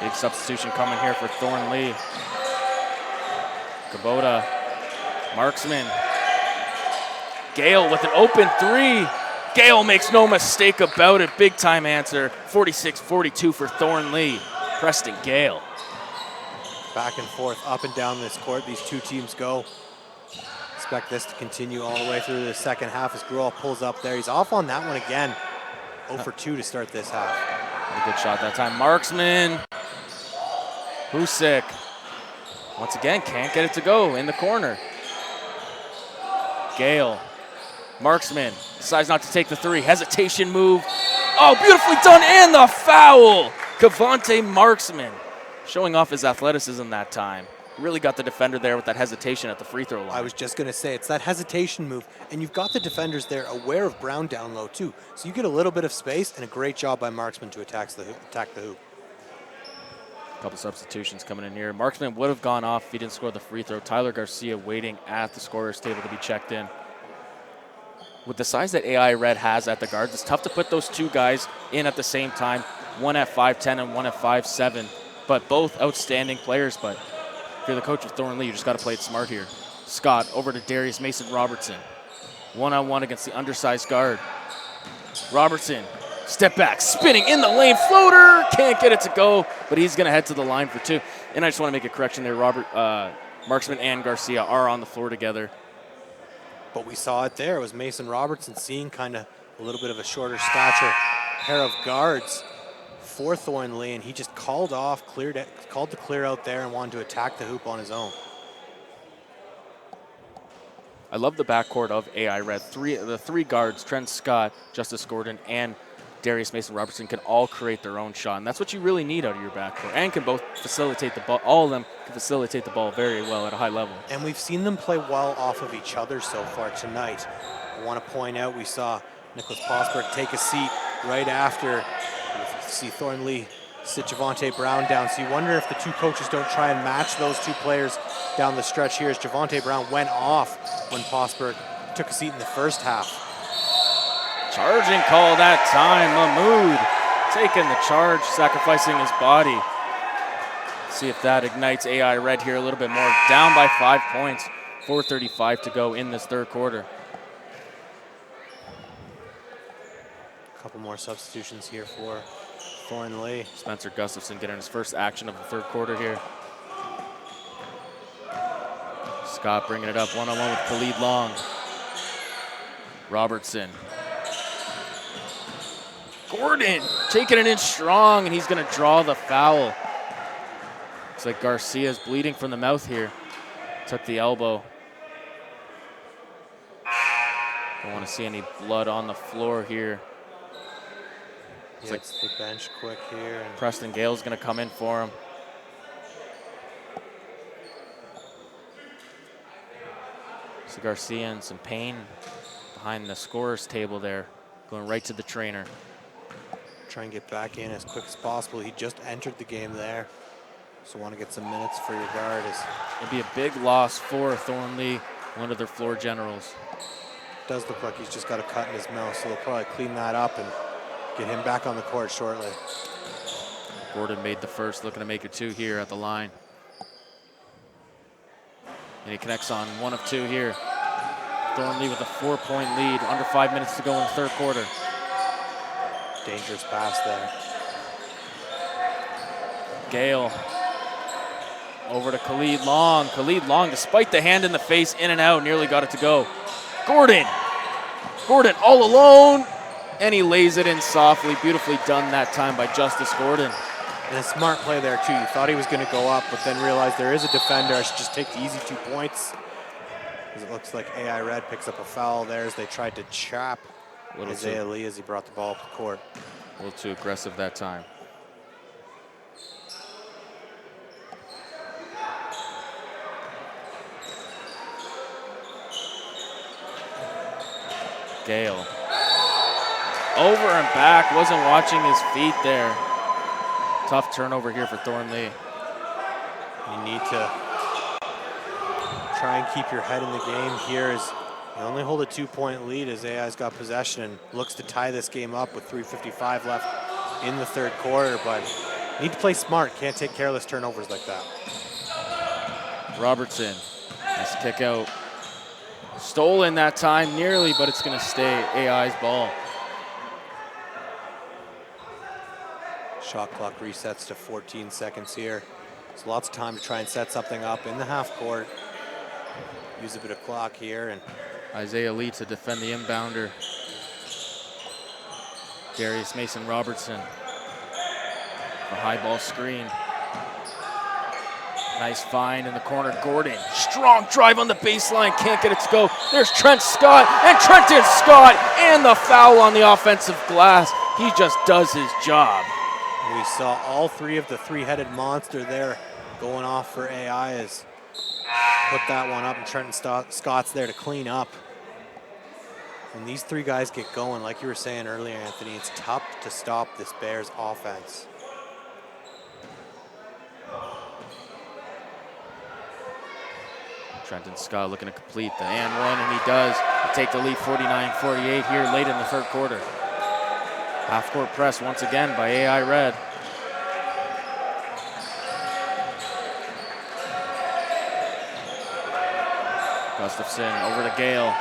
Big substitution coming here for Thornlea. Kubota, Marksman. Gale with an open 3. Gale makes no mistake about it. Big time answer. 46-42 for Thornlea. Preston Gale. Back and forth, up and down this court, these two teams go. Expect this to continue all the way through the second half as Gruel pulls up there. He's off on that one again. 0 for 2 to start this half. A good shot that time. Marksman. Husick. Once again, can't get it to go in the corner. Gale. Marksman decides not to take the 3. Hesitation move. Oh, beautifully done, and the foul. Kavante Marksman showing off his athleticism that time. Really got the defender there with that hesitation at the free throw line. I was just going to say, it's that hesitation move, and you've got the defenders there aware of Brown down low too. So you get a little bit of space, and a great job by Marksman to attack the hoop. Couple substitutions coming in here. Marksman would have gone off if he didn't score the free throw. Tyler Garcia waiting at the scorer's table to be checked in. With the size that AI Red has at the guards, it's tough to put those 2 guys in at the same time, one at 5'10 and one at 5'7, but both outstanding players. But if you're the coach of Thornlea, you just got to play it smart here. Scott over to Darius Mason Robertson. One-on-one against the undersized guard. Robertson, step back, spinning in the lane, floater, can't get it to go, but he's going to head to the line for 2. And I just want to make a correction there. Marksman and Garcia are on the floor together. But we saw it there. It was Mason Robertson seeing kind of a little bit of a shorter stature pair of guards for Thornlea, and he just called the clear out there and wanted to attack the hoop on his own. I love the backcourt of AI Red. The three guards, Trent Scott, Justice Gordon, and Darius Mason Robertson can all create their own shot, and that's what you really need out of your backcourt, and can both facilitate the ball. All of them can facilitate the ball very well at a high level. And we've seen them play well off of each other so far tonight. I want to point out we saw Nicholas Posberg take a seat right after. You see Thornlea sit Javonte Brown down, so you wonder if the 2 coaches don't try and match those 2 players down the stretch here as Javonte Brown went off when Posberg took a seat in the first half. Charging call that time. Mahmoud taking the charge, sacrificing his body. See if that ignites AI Red here a little bit more. Down by 5 points. 4:35 to go in this third quarter. A couple more substitutions here for Thornlea. Spencer Gustafson getting his first action of the third quarter here. Scott bringing it up one-on-one with Khalid Long. Robertson. Gordon taking it in strong, and he's going to draw the foul. Looks like Garcia's bleeding from the mouth here. Took the elbow. Don't want to see any blood on the floor here. Yeah, it's the bench quick here. And Preston Gale's going to come in for him. So Garcia and some pain behind the scorer's table there, going right to the trainer. try and get back in as quick as possible. He just entered the game there, so want to get some minutes for your guard. It'd be a big loss for Thornlea, one of their floor generals. Does look like he's just got a cut in his mouth, so they'll probably clean that up and get him back on the court shortly. Gordon made the first, looking to make it two here at the line. And he connects on 1 of 2 here. Thornlea with a 4-point lead, under 5 minutes to go in the third quarter. Dangerous pass there. Gale over to Khalid Long. Khalid Long, despite the hand in the face, in and out, nearly got it to go. Gordon all alone, and he lays it in softly. Beautifully done that time by Justice Gordon. And a smart play there too. You thought he was going to go up, but then realized there is a defender. I should just take the easy 2 points. Because it looks like AI Red picks up a foul there as they tried to chap Isaiah Lee as he brought the ball up the court. A little too aggressive that time. Gale. Over and back, wasn't watching his feet there. Tough turnover here for Thornlea. You need to try and keep your head in the game here as you only hold a 2-point lead as AI's got possession and looks to tie this game up with 3:55 left in the third quarter, but need to play smart. Can't take careless turnovers like that. Robertson, nice kick out. Stolen that time nearly, but it's going to stay AI's ball. Shot clock resets to 14 seconds here. So lots of time to try and set something up in the half court. Use a bit of clock here. And Isaiah Lee to defend the inbounder. Darius Mason Robertson. A high ball screen. Nice find in the corner. Gordon, strong drive on the baseline, can't get it to go. There's Trent Scott, and Trenton Scott, and the foul on the offensive glass. He just does his job. We saw all 3 of the 3-headed monster there going off for AI as put that one up, and Trenton Scott's there to clean up. When these 3 guys get going, like you were saying earlier, Anthony, it's tough to stop this Bears offense. Trenton Scott looking to complete the and one, and he does. They take the lead 49-48 here late in the third quarter. Half-court press once again by AI Red. Gustafson over to Gale.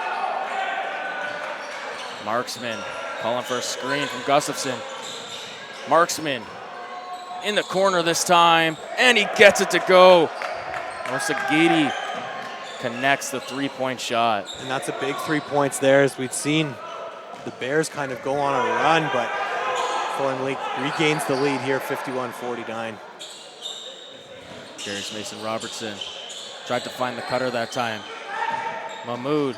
Marksman calling for a screen from Gustafson. Marksman in the corner this time, and he gets it to go. Osagidi connects the 3-point shot. And that's a big 3 points there, as we've seen the Bears kind of go on a run, but Thornlea regains the lead here, 51-49. Darius Mason Robertson tried to find the cutter that time. Mahmoud.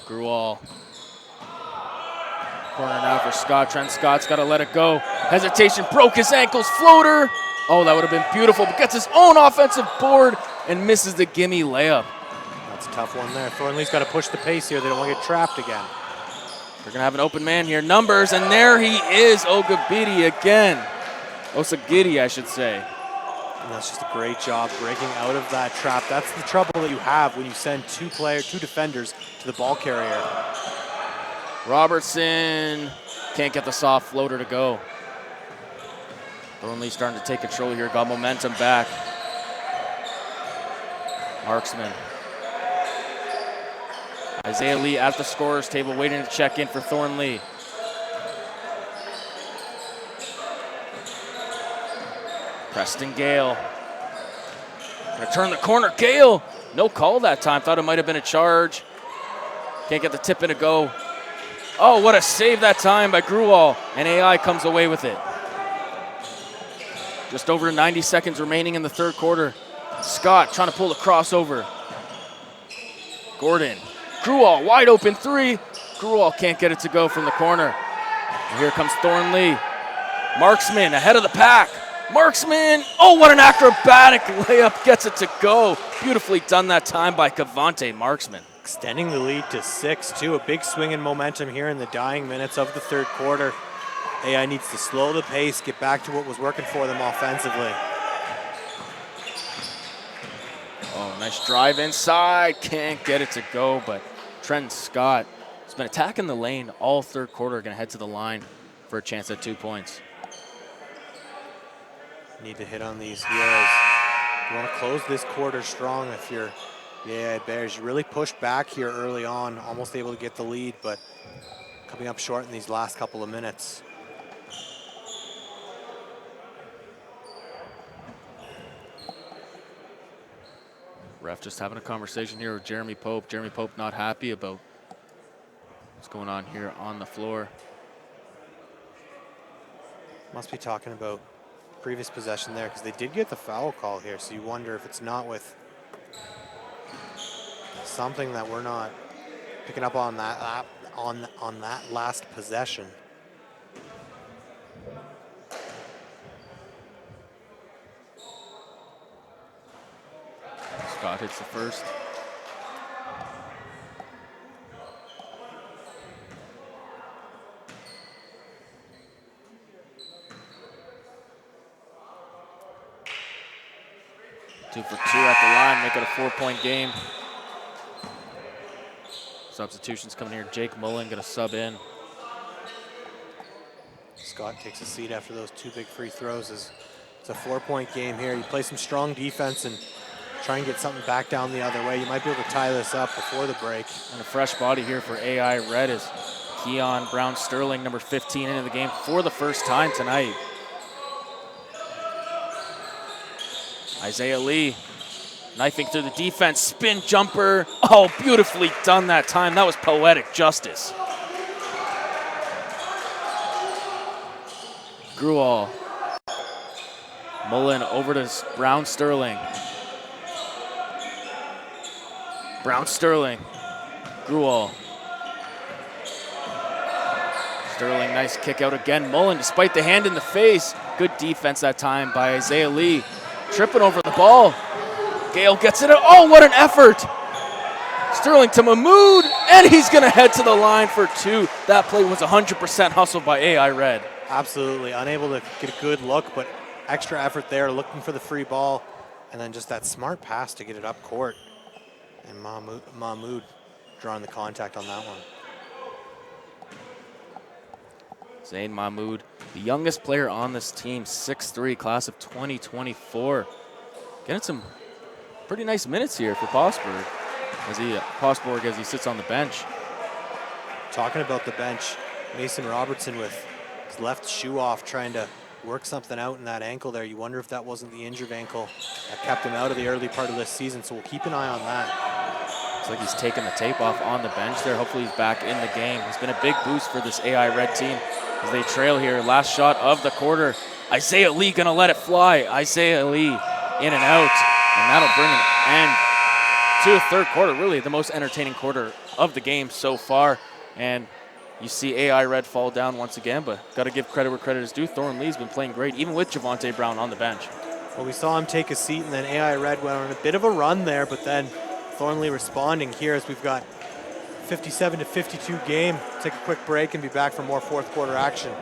Grual. Corner now for Scott. Trent Scott's got to let it go. Hesitation, broke his ankles, floater. Oh, that would have been beautiful, but gets his own offensive board and misses the gimme layup. That's a tough one there. Thornlea's got to push the pace here. They don't want to get trapped again. They're going to have an open man here. Numbers, and there he is, Ogabidi again. Osagidi, I should say. And that's just a great job breaking out of that trap. That's the trouble that you have when you send 2 defenders to the ball carrier. Robertson can't get the soft floater to go. Thornlea starting to take control here, got momentum back. Marksman. Isaiah Lee at the scorer's table waiting to check in for Thornlea. Preston Gale. Gonna turn the corner. Gale! No call that time. Thought it might have been a charge. Can't get the tip in to go. Oh, what a save that time by Gruwall. And AI comes away with it. Just over 90 seconds remaining in the third quarter. Scott trying to pull the crossover. Gordon. Gruwall, wide open three. Gruwall can't get it to go from the corner. And here comes Thornlea. Marksman ahead of the pack. Marksman, oh, what an acrobatic layup, gets it to go. Beautifully done that time by Cavante Marksman. Extending the lead to 6-2, a big swing in momentum here in the dying minutes of the third quarter. AI needs to slow the pace, get back to what was working for them offensively. Oh, nice drive inside, can't get it to go, but Trenton Scott has been attacking the lane all third quarter, gonna head to the line for a chance at 2 points. Need to hit on these heels. You want to close this quarter strong if you're the AI Bears. You really pushed back here early on, almost able to get the lead, but coming up short in these last couple of minutes. Ref just having a conversation here with Jeremy Pope. Jeremy Pope not happy about what's going on here on the floor. Must be talking about previous possession there, because they did get the foul call here, so you wonder if it's not with something that we're not picking up on that on that last possession. Scott hits the first. Two for two at the line, make it a 4-point game. Substitutions coming here. Jake Mullen gonna sub in. Scott takes a seat after those two big free throws. It's a 4-point game here. You play some strong defense and try and get something back down the other way. You might be able to tie this up before the break. And a fresh body here for AI Red is Keon Brown Sterling, number 15, into the game for the first time tonight. Isaiah Lee knifing through the defense, spin jumper. Oh, beautifully done that time. That was poetic justice. Gruwall. Mullen over to Brown Sterling. Brown Sterling. Gruwall. Sterling, nice kick out again. Mullen, despite the hand in the face. Good defense that time by Isaiah Lee. Tripping over the ball. Gale gets it. Oh, what an effort. Sterling to Mahmoud, and he's going to head to the line for two. That play was 100% hustled by AI Red. Absolutely. Unable to get a good look, but extra effort there, looking for the free ball, and then just that smart pass to get it up court. And Mahmoud drawing the contact on that one. Zayn Mahmoud, the youngest player on this team, 6'3", class of 2024. Getting some pretty nice minutes here for Postberg as he sits on the bench. Talking about the bench, Mason Robertson with his left shoe off, trying to work something out in that ankle there. You wonder if that wasn't the injured ankle that kept him out of the early part of this season, so we'll keep an eye on that. Looks like he's taking the tape off on the bench there. Hopefully he's back in the game. He's been a big boost for this AI Red team as they trail here. Last shot of the quarter. Isaiah Lee gonna let it fly. Isaiah Lee in and out, and that'll bring an end to the third quarter. Really the most entertaining quarter of the game so far. And you see AI Red fall down once again, but got to give credit where credit is due. Thornlea's been playing great, even with Javante Brown on the bench. Well, we saw him take a seat, and then AI Red went on a bit of a run there, but then Thornlea responding here as we've got 57-52 game. Take a quick break and be back for more fourth quarter action.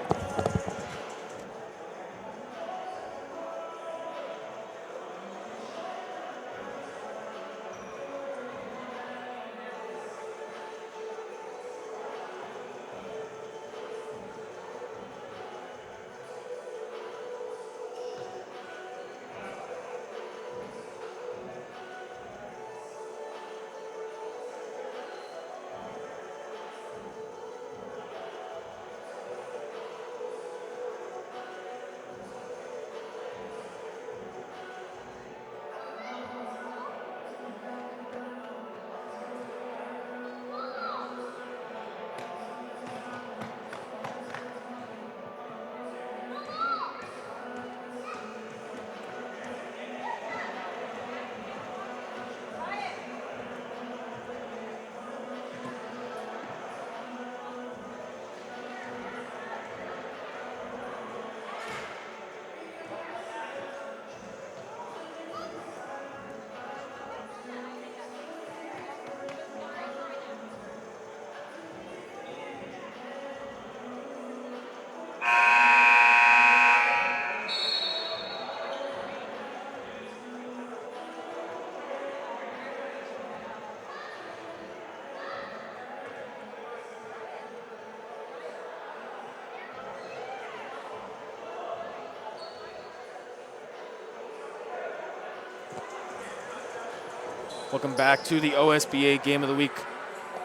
Welcome back to the OSBA Game of the Week.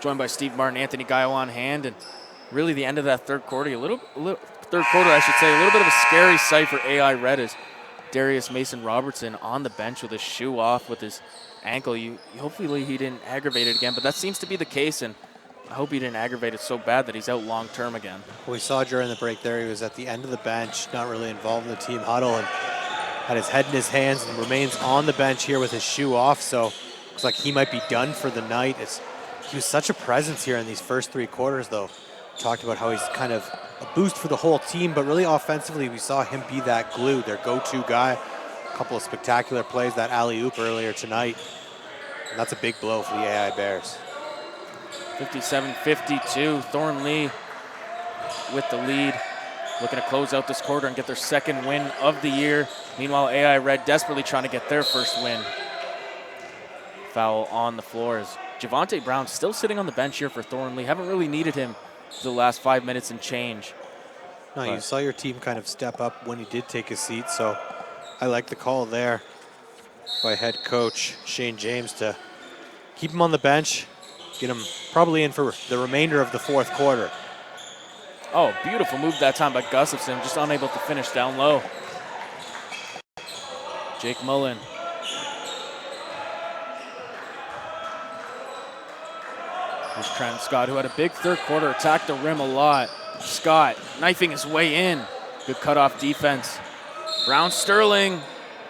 Joined by Steve Martin, Anthony Gaio on hand, and really the end of that third quarter, a little bit of a scary sight for AI Red as Darius Mason Robertson on the bench with his shoe off with his ankle. Hopefully he didn't aggravate it again, but that seems to be the case, and I hope he didn't aggravate it so bad that he's out long term again. We saw during the break there, he was at the end of the bench, not really involved in the team huddle, and had his head in his hands and remains on the bench here with his shoe off. So looks like he might be done for the night. He was such a presence here in these first three quarters, though. Talked about how he's kind of a boost for the whole team, but really offensively, we saw him be that glue, their go-to guy. A couple of spectacular plays, that alley-oop earlier tonight. And that's a big blow for the AI Bears. 57-52, Thornlea with the lead, looking to close out this quarter and get their second win of the year. Meanwhile, AI Red desperately trying to get their first win. Foul on the floor as Javonte Brown still sitting on the bench here for Thornlea. Haven't really needed him for the last 5 minutes and change. No, you saw your team kind of step up when he did take his seat, so I like the call there by head coach Shane James to keep him on the bench, get him probably in for the remainder of the fourth quarter. Oh, beautiful move that time by Gustafson, just unable to finish down low. Jake Mullen. Here's Trent Scott, who had a big third quarter, attacked the rim a lot. Scott knifing his way in. Good cutoff defense. Brown Sterling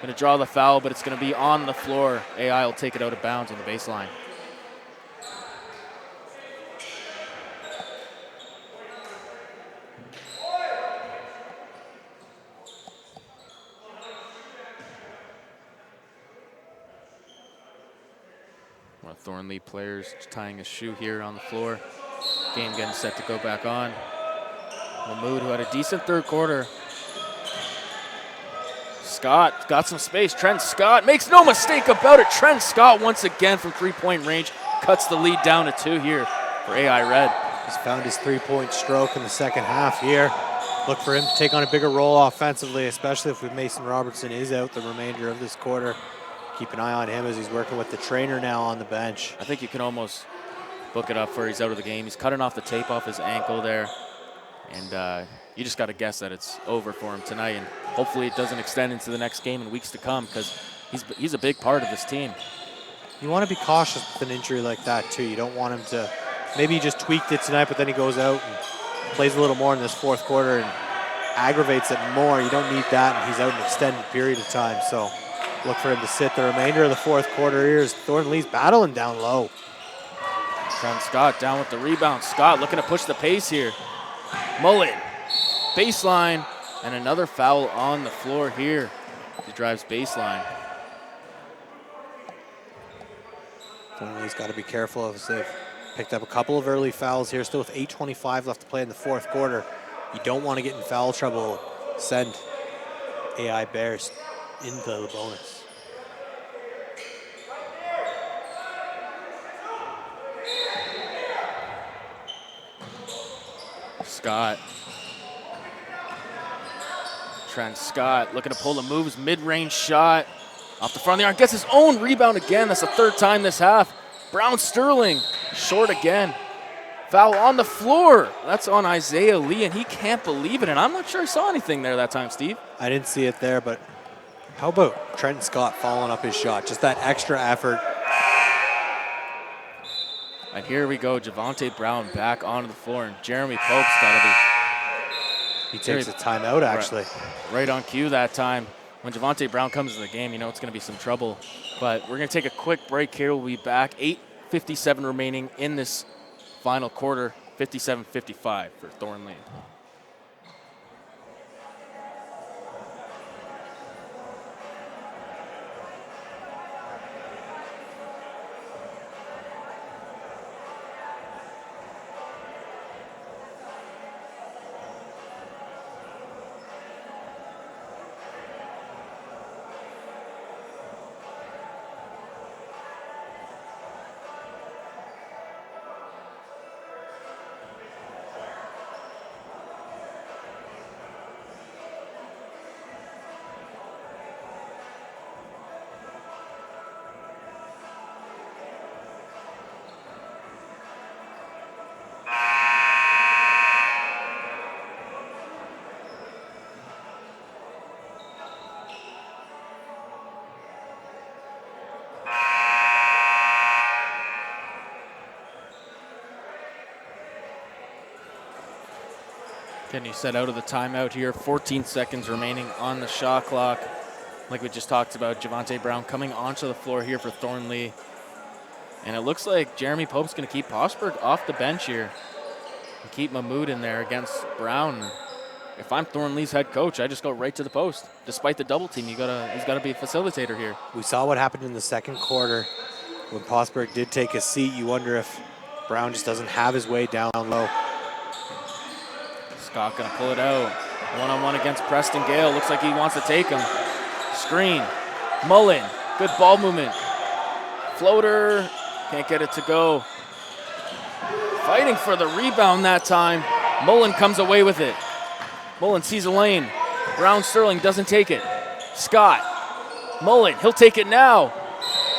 going to draw the foul, but it's going to be on the floor. AI will take it out of bounds on the baseline. One of Thornlea players tying his shoe here on the floor. Game getting set to go back on. Mahmoud, who had a decent third quarter. Scott got some space. Trent Scott makes no mistake about it. Trent Scott once again from three-point range cuts the lead down to 2 here for AI Red. He's found his three-point stroke in the second half here. Look for him to take on a bigger role offensively, especially if Mason Robertson is out the remainder of this quarter. Keep an eye on him as he's working with the trainer now on the bench. I think you can almost book it up for he's out of the game. He's cutting off the tape off his ankle there. And you just got to guess that it's over for him tonight. And hopefully it doesn't extend into the next game in weeks to come because he's a big part of this team. You want to be cautious with an injury like that too. You don't want him to, maybe he just tweaked it tonight, but then he goes out and plays a little more in this fourth quarter and aggravates it more. You don't need that, and he's out an extended period of time. So look for him to sit the remainder of the fourth quarter here as Thornlea's battling down low. Trent Scott down with the rebound. Scott looking to push the pace here. Mullen, baseline, and another foul on the floor here. He drives baseline. Thornley's got to be careful as they've picked up a couple of early fouls here, still with 8:25 left to play in the fourth quarter. You don't want to get in foul trouble. Send AI Bears into the bonus. Scott. Trent Scott looking to pull the moves, mid-range shot off the front of the arm. Gets his own rebound again. That's the third time this half. Brown Sterling short again. Foul on the floor. That's on Isaiah Lee, and he can't believe it. And I'm not sure I saw anything there that time, Steve. I didn't see it there, but how about Trent Scott following up his shot? Just that extra effort. And here we go, Javonte Brown back onto the floor, and Jeremy Pope's got to be. He takes a timeout, actually. Right on cue that time. When Javonte Brown comes in the game, you know it's going to be some trouble. But we're going to take a quick break here. We'll be back. 8:57 remaining in this final quarter. 57-55 for Thornlea. Kenny set out of the timeout here. 14 seconds remaining on the shot clock. Like we just talked about, Javonte Brown coming onto the floor here for Thornlea. And it looks like Jeremy Pope's going to keep Posberg off the bench here and keep Mahmoud in there against Brown. If I'm Thornlea's head coach, I just go right to the post. Despite the double team, he's got to be a facilitator here. We saw what happened in the second quarter when Posberg did take a seat. You wonder if Brown just doesn't have his way down low. Scott going to pull it out. One-on-one against Preston Gale. Looks like he wants to take him. Screen. Mullen. Good ball movement. Floater. Can't get it to go. Fighting for the rebound that time. Mullen comes away with it. Mullen sees a lane. Brown Sterling doesn't take it. Scott. Mullen. He'll take it now.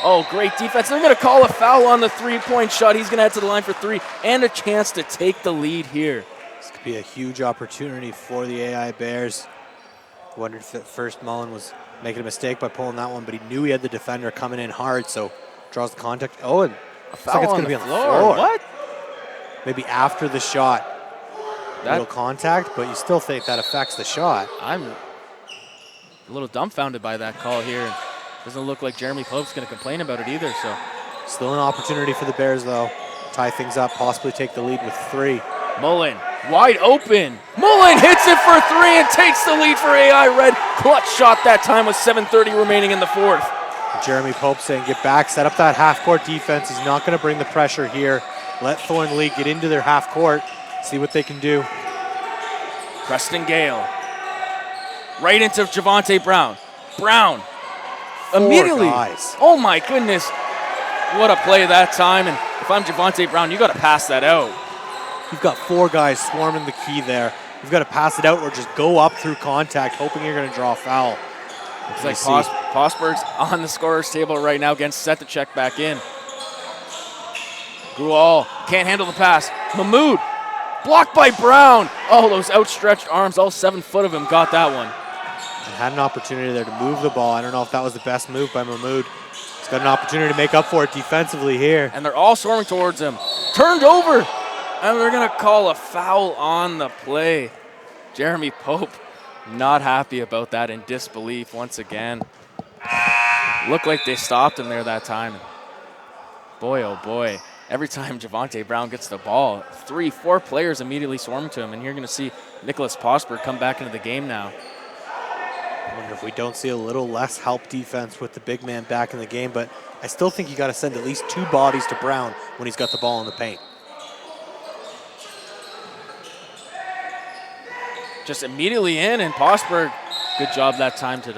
Oh, great defense. They're going to call a foul on the three-point shot. He's going to head to the line for three and a chance to take the lead here. This could be a huge opportunity for the AI Bears. Wondered if at first Mullen was making a mistake by pulling that one, but he knew he had the defender coming in hard, so draws the contact. Oh, and a foul like it's on going to the be on floor. the floor. What? Maybe after the shot. Little contact, but you still think that affects the shot. I'm a little dumbfounded by that call here. Doesn't look like Jeremy Pope's going to complain about it either. So still an opportunity for the Bears, though. Tie things up, possibly take the lead with three. Mullen, wide open. Mullen hits it for three and takes the lead for AI Red. Clutch shot that time with 7:30 remaining in the fourth. Jeremy Pope saying, get back, set up that half-court defense. He's not going to bring the pressure here. Let Thornlea get into their half-court, see what they can do. Preston Gale. Right into Javonte Brown. Brown. Immediately. Guys. Oh my goodness. What a play that time. And if I'm Javonte Brown, you got to pass that out. You've got four guys swarming the key there. You've got to pass it out or just go up through contact, hoping you're going to draw a foul. Looks like Posberg's on the scorer's table right now, getting set to check back in. Grual can't handle the pass. Mahmoud blocked by Brown. Oh, those outstretched arms, all 7 foot of him got that one. And had an opportunity there to move the ball. I don't know if that was the best move by Mahmoud. He's got an opportunity to make up for it defensively here. And they're all swarming towards him. Turned over. And they're going to call a foul on the play. Jeremy Pope not happy about that, in disbelief once again. Looked like they stopped him there that time. Boy, oh boy. Every time Javonte Brown gets the ball, 3-4 players immediately swarm to him. And you're going to see Nicholas Posberg come back into the game now. I wonder if we don't see a little less help defense with the big man back in the game, but I still think you got to send at least 2 bodies to Brown when he's got the ball in the paint. Just immediately in, and Posberg, good job that time to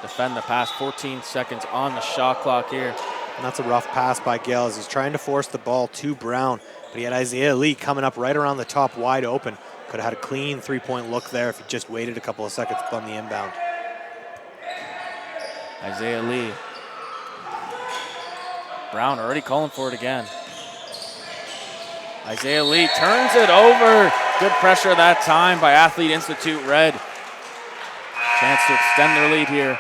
defend the pass. 14 seconds on the shot clock here. And that's a rough pass by Gale as he's trying to force the ball to Brown, but he had Isaiah Lee coming up right around the top wide open. Could have had a clean 3-point look there if he just waited a couple of seconds on the inbound. Isaiah Lee. Brown already calling for it again. Isaiah Lee turns it over. Good pressure that time by Athlete Institute Red. Chance to extend their lead here.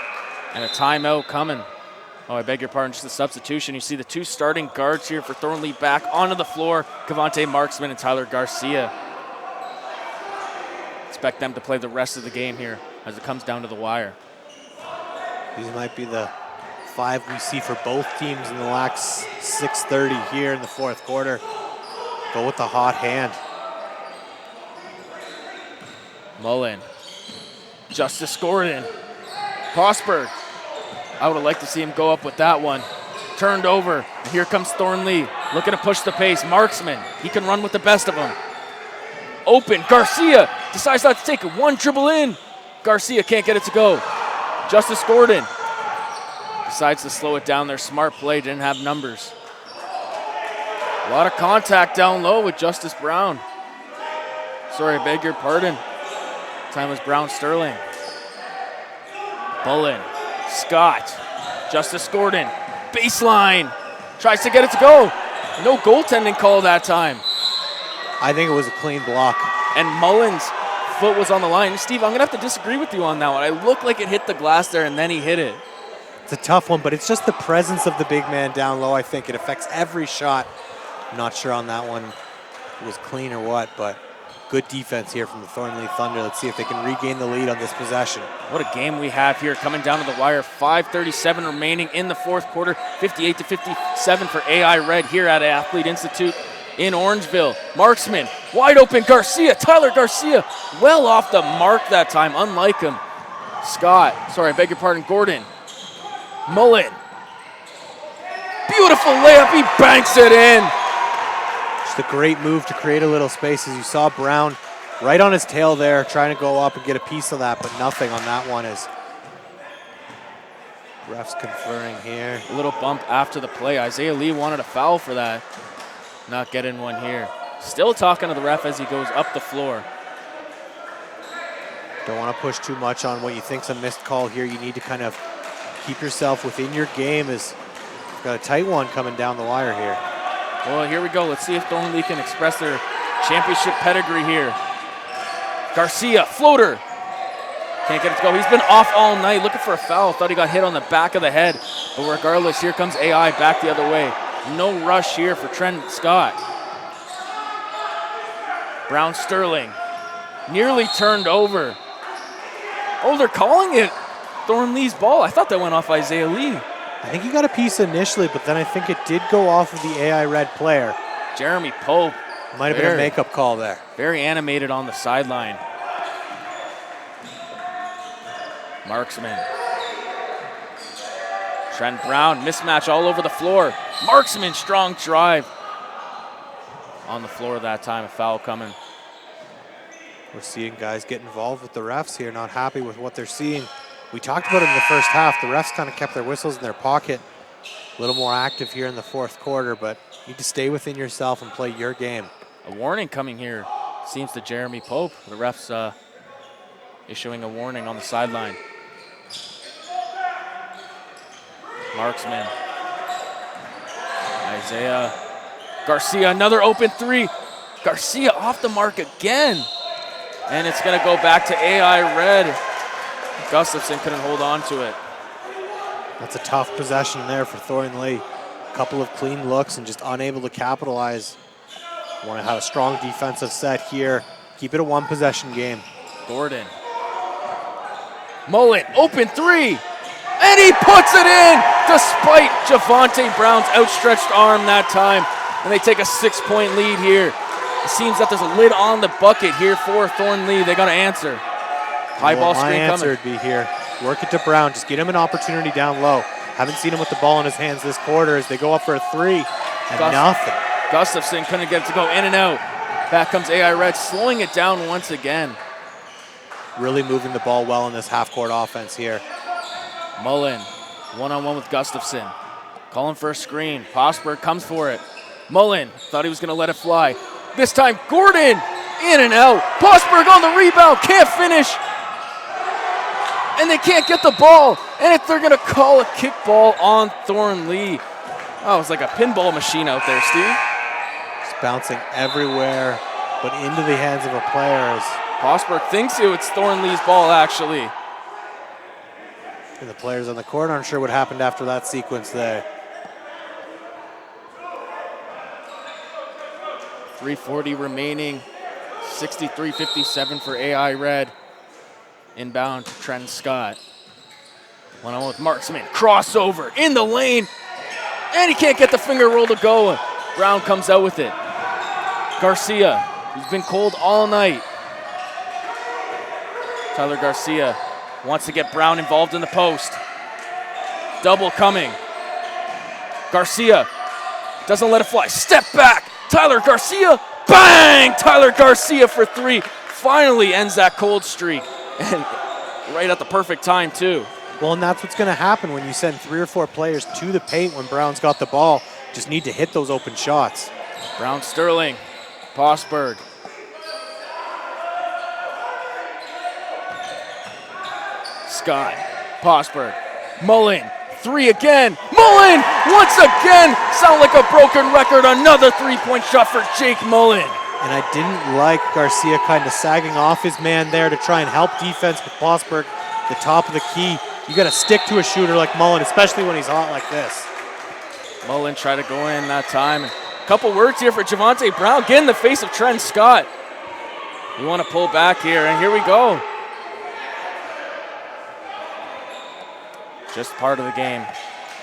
And a timeout coming. Oh, I beg your pardon, just a substitution. You see the 2 starting guards here for Thornlea back onto the floor. Cavante Marksman and Tyler Garcia. Expect them to play the rest of the game here as it comes down to the wire. These might be the 5 we see for both teams in the last 6:30 here in the fourth quarter. Go with the hot hand. Mullen. Justice Gordon. Posberg. I would have liked to see him go up with that one. Turned over. And here comes Thornlea. Looking to push the pace. Marksman. He can run with the best of them. Open. Garcia decides not to take it. 1 dribble in. Garcia can't get it to go. Justice Gordon decides to slow it down there. Smart play. Didn't have numbers. A lot of contact down low with Justice Brown. Sorry, I beg your pardon. Time was Brown Sterling. Bullen. Scott. Justice Gordon. Baseline. Tries to get it to go. No goaltending call that time. I think it was a clean block. And Mullen's foot was on the line. Steve, I'm going to have to disagree with you on that one. It looked like it hit the glass there, and then he hit it. It's a tough one, but it's just the presence of the big man down low, I think. It affects every shot. I'm not sure on that one if it was clean or what, but Good defense here from the Thornlea Thunder. Let's see if they can regain the lead on this possession. What a game we have here, coming down to the wire. 5:37 remaining in the fourth quarter. 58-57 for AI Red here at Athlete Institute in Orangeville. Marksman, wide open, Garcia, Tyler Garcia, well off the mark that time, unlike him. Gordon. Mullen. Beautiful layup, he banks it in. Just a great move to create a little space, as you saw Brown right on his tail there, trying to go up and get a piece of that, but nothing on that one as refs conferring here. A little bump after the play. Isaiah Lee wanted a foul for that. Not getting one here. Still talking to the ref as he goes up the floor. Don't want to push too much on what you think's a missed call here. You need to kind of keep yourself within your game, as you've got a tight one coming down the wire here. Well, here we go. Let's see if Thornlea can express their championship pedigree here. Garcia, floater. Can't get it to go. He's been off all night looking for a foul. Thought he got hit on the back of the head. But regardless, here comes AI back the other way. No rush here for Trent Scott. Brown Sterling. Nearly turned over. Oh, they're calling it Thornlea's ball. I thought that went off Isaiah Lee. I think he got a piece initially, but then I think it did go off of the AI Red player. Jeremy Pope. Might have been a makeup call there. Very animated on the sideline. Marksman. Trent Brown, mismatch all over the floor. Marksman, strong drive. On the floor that time, a foul coming. We're seeing guys get involved with the refs here, not happy with what they're seeing. We talked about it in the first half. The refs kind of kept their whistles in their pocket. A little more active here in the fourth quarter, but you need to stay within yourself and play your game. A warning coming here, seems to Jeremy Pope. The refs issuing a warning on the sideline. Marksman. Isaiah Garcia, another open three. Garcia off the mark again. And it's going to go back to AI Red. Gustafson couldn't hold on to it. That's a tough possession there for Thornlea. A couple of clean looks and just unable to capitalize. Want to have a strong defensive set here. Keep it a one-possession game. Gordon. Mullen, open three. And he puts it in despite Javonte Brown's outstretched arm that time. And they take a 6-point lead here. It seems that there's a lid on the bucket here for Thornlea. They got to answer. High ball screen coming. My answer would be here. Work it to Brown. Just get him an opportunity down low. Haven't seen him with the ball in his hands this quarter as they go up for a three. And nothing. Gustafson couldn't get it to go in and out. Back comes AI Red, slowing it down once again. Really moving the ball well in this half-court offense here. Mullen, one-on-one with Gustafson. Calling for a screen. Posberg comes for it. Mullen thought he was going to let it fly. This time, Gordon, in and out. Posberg on the rebound, can't finish. And they can't get the ball. And if they're going to call a kickball on Thornlea. Oh, it was like a pinball machine out there, Steve. It's bouncing everywhere, but into the hands of a player. Posberg thinks it's Thornlea's ball, actually. And the players on the court aren't sure what happened after that sequence there. 3:40 remaining. 63-57 for AI Red. Inbound to Trent Scott. One-on-one with Marksman. Crossover in the lane. And he can't get the finger roll to go. Brown comes out with it. Garcia, who's been cold all night. Tyler Garcia wants to get Brown involved in the post. Double coming. Garcia doesn't let it fly. Step back. Tyler Garcia. Bang! Tyler Garcia for three. Finally ends that cold streak. And right at the perfect time, too. Well, and that's what's going to happen when you send 3 or 4 players to the paint when Brown's got the ball. Just need to hit those open shots. Brown Sterling. Posberg. Scott. Posberg. Mullen. Three again. Mullen once again. Sound like a broken record. Another three-point shot for Jake Mullen. And I didn't like Garcia kind of sagging off his man there to try and help defense with Posberg, the top of the key. You got to stick to a shooter like Mullen, especially when he's hot like this. Mullen tried to go in that time. A couple words here for Javonte Brown. Get in the face of Trent Scott. You want to pull back here, and here we go. Just part of the game.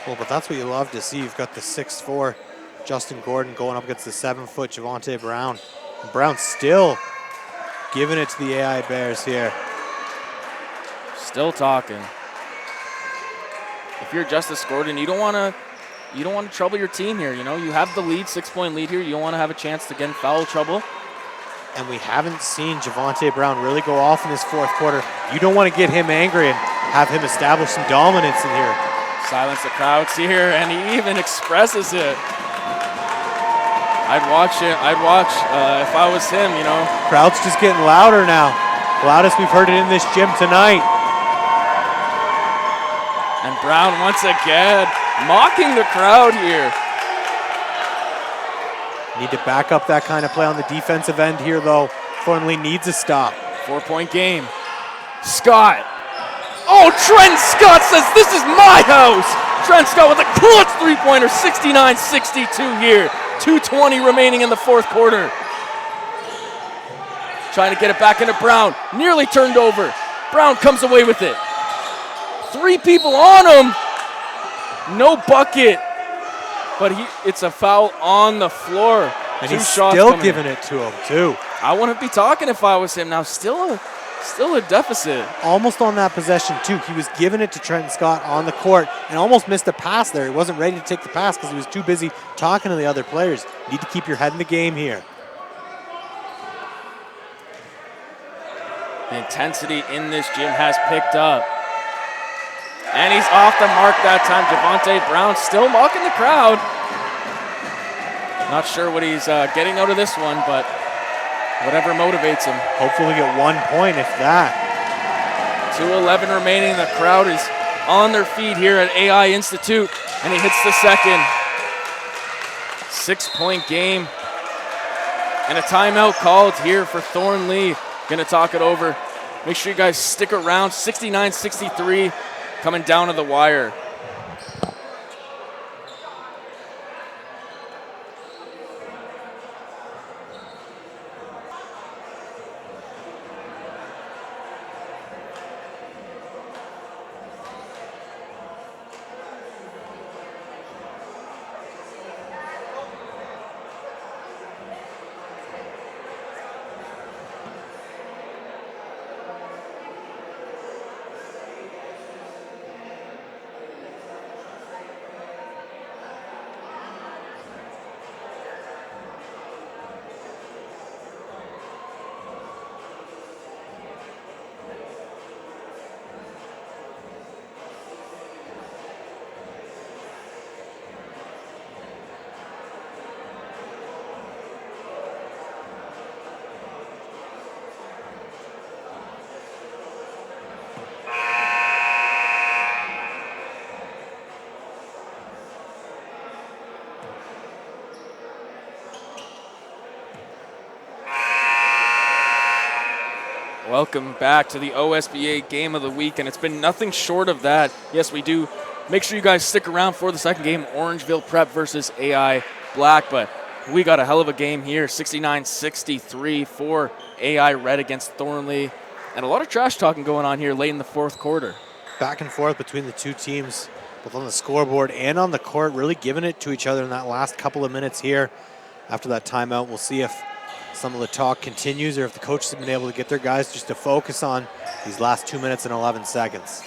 Well, but that's what you love to see. You've got the 6'4" Justin Gordon going up against the 7-foot Javonte Brown. And Brown still giving it to the AI Bears here. Still talking. If you're Justice Gordon, you don't want to trouble your team here. You know, you have the lead, 6-point lead here. You don't want to have a chance to get in foul trouble. And we haven't seen Javonte Brown really go off in this fourth quarter. You don't want to get him angry and have him establish some dominance in here. Silence the crowds here, and he even expresses it. I'd watch it. If I was him, you know. Crowd's just getting louder now. Loudest we've heard it in this gym tonight. And Brown once again mocking the crowd here. Need to back up that kind of play on the defensive end here, though. Thornlea needs a stop. 4-point game. Scott. Oh, Trent Scott says, "This is my house." Trent Scott with a clutch three-pointer, 69-62 here. 2:20 remaining in the fourth quarter. Trying to get it back into Brown. Nearly turned over. Brown comes away with it. 3 people on him. No bucket. But it's a foul on the floor. And he's still giving it to him, too. I wouldn't be talking if I was him. Now still a deficit. Almost on that possession, too. He was giving it to Trenton Scott on the court and almost missed a pass there. He wasn't ready to take the pass because he was too busy talking to the other players. You need to keep your head in the game here. The intensity in this gym has picked up. And he's off the mark that time. Javonte Brown still mocking the crowd. Not sure what he's getting out of this one, but whatever motivates him. Hopefully get 1 point, if that. 2:11 remaining. The crowd is on their feet here at AI Institute, and he hits the second. 6-point game. And a timeout called here for Thornlea. Gonna talk it over. Make sure you guys stick around. 69-63 coming down to the wire. Welcome back to the OSBA Game of the Week, and it's been nothing short of that. Yes, we do. Make sure you guys stick around for the second game, Orangeville Prep versus AI Black, but we got a hell of a game here, 69-63 for AI Red against Thornlea, and a lot of trash talking going on here late in the fourth quarter. Back and forth between the two teams, both on the scoreboard and on the court, really giving it to each other in that last couple of minutes here. After that timeout, we'll see if some of the talk continues or if the coaches have been able to get their guys just to focus on these last 2 minutes and 11 seconds.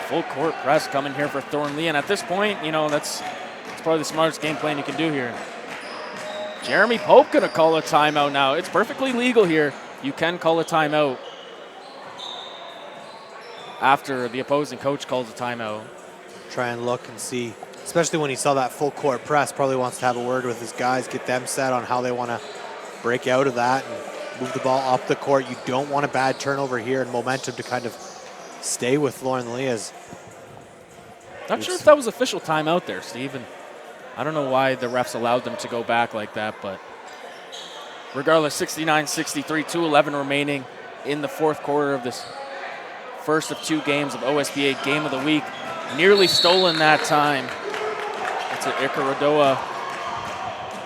Full court press coming here for Thornlea, and at this point, you know, that's probably the smartest game plan you can do here. Jeremy Pope gonna call a timeout now. It's perfectly legal here. You can call a timeout after the opposing coach calls a timeout. Try and look and see, especially when he saw that full court press, probably wants to have a word with his guys, get them set on how they want to break out of that and move the ball up the court. You don't want a bad turnover here and momentum to kind of stay with Thornlea. Not sure if that was official timeout there, Steve. And I don't know why the refs allowed them to go back like that, but regardless, 69-63, 2:11 remaining in the fourth quarter of this first of 2 games of OSBA Game of the Week. Nearly stolen that time. It's an Ikarodoa.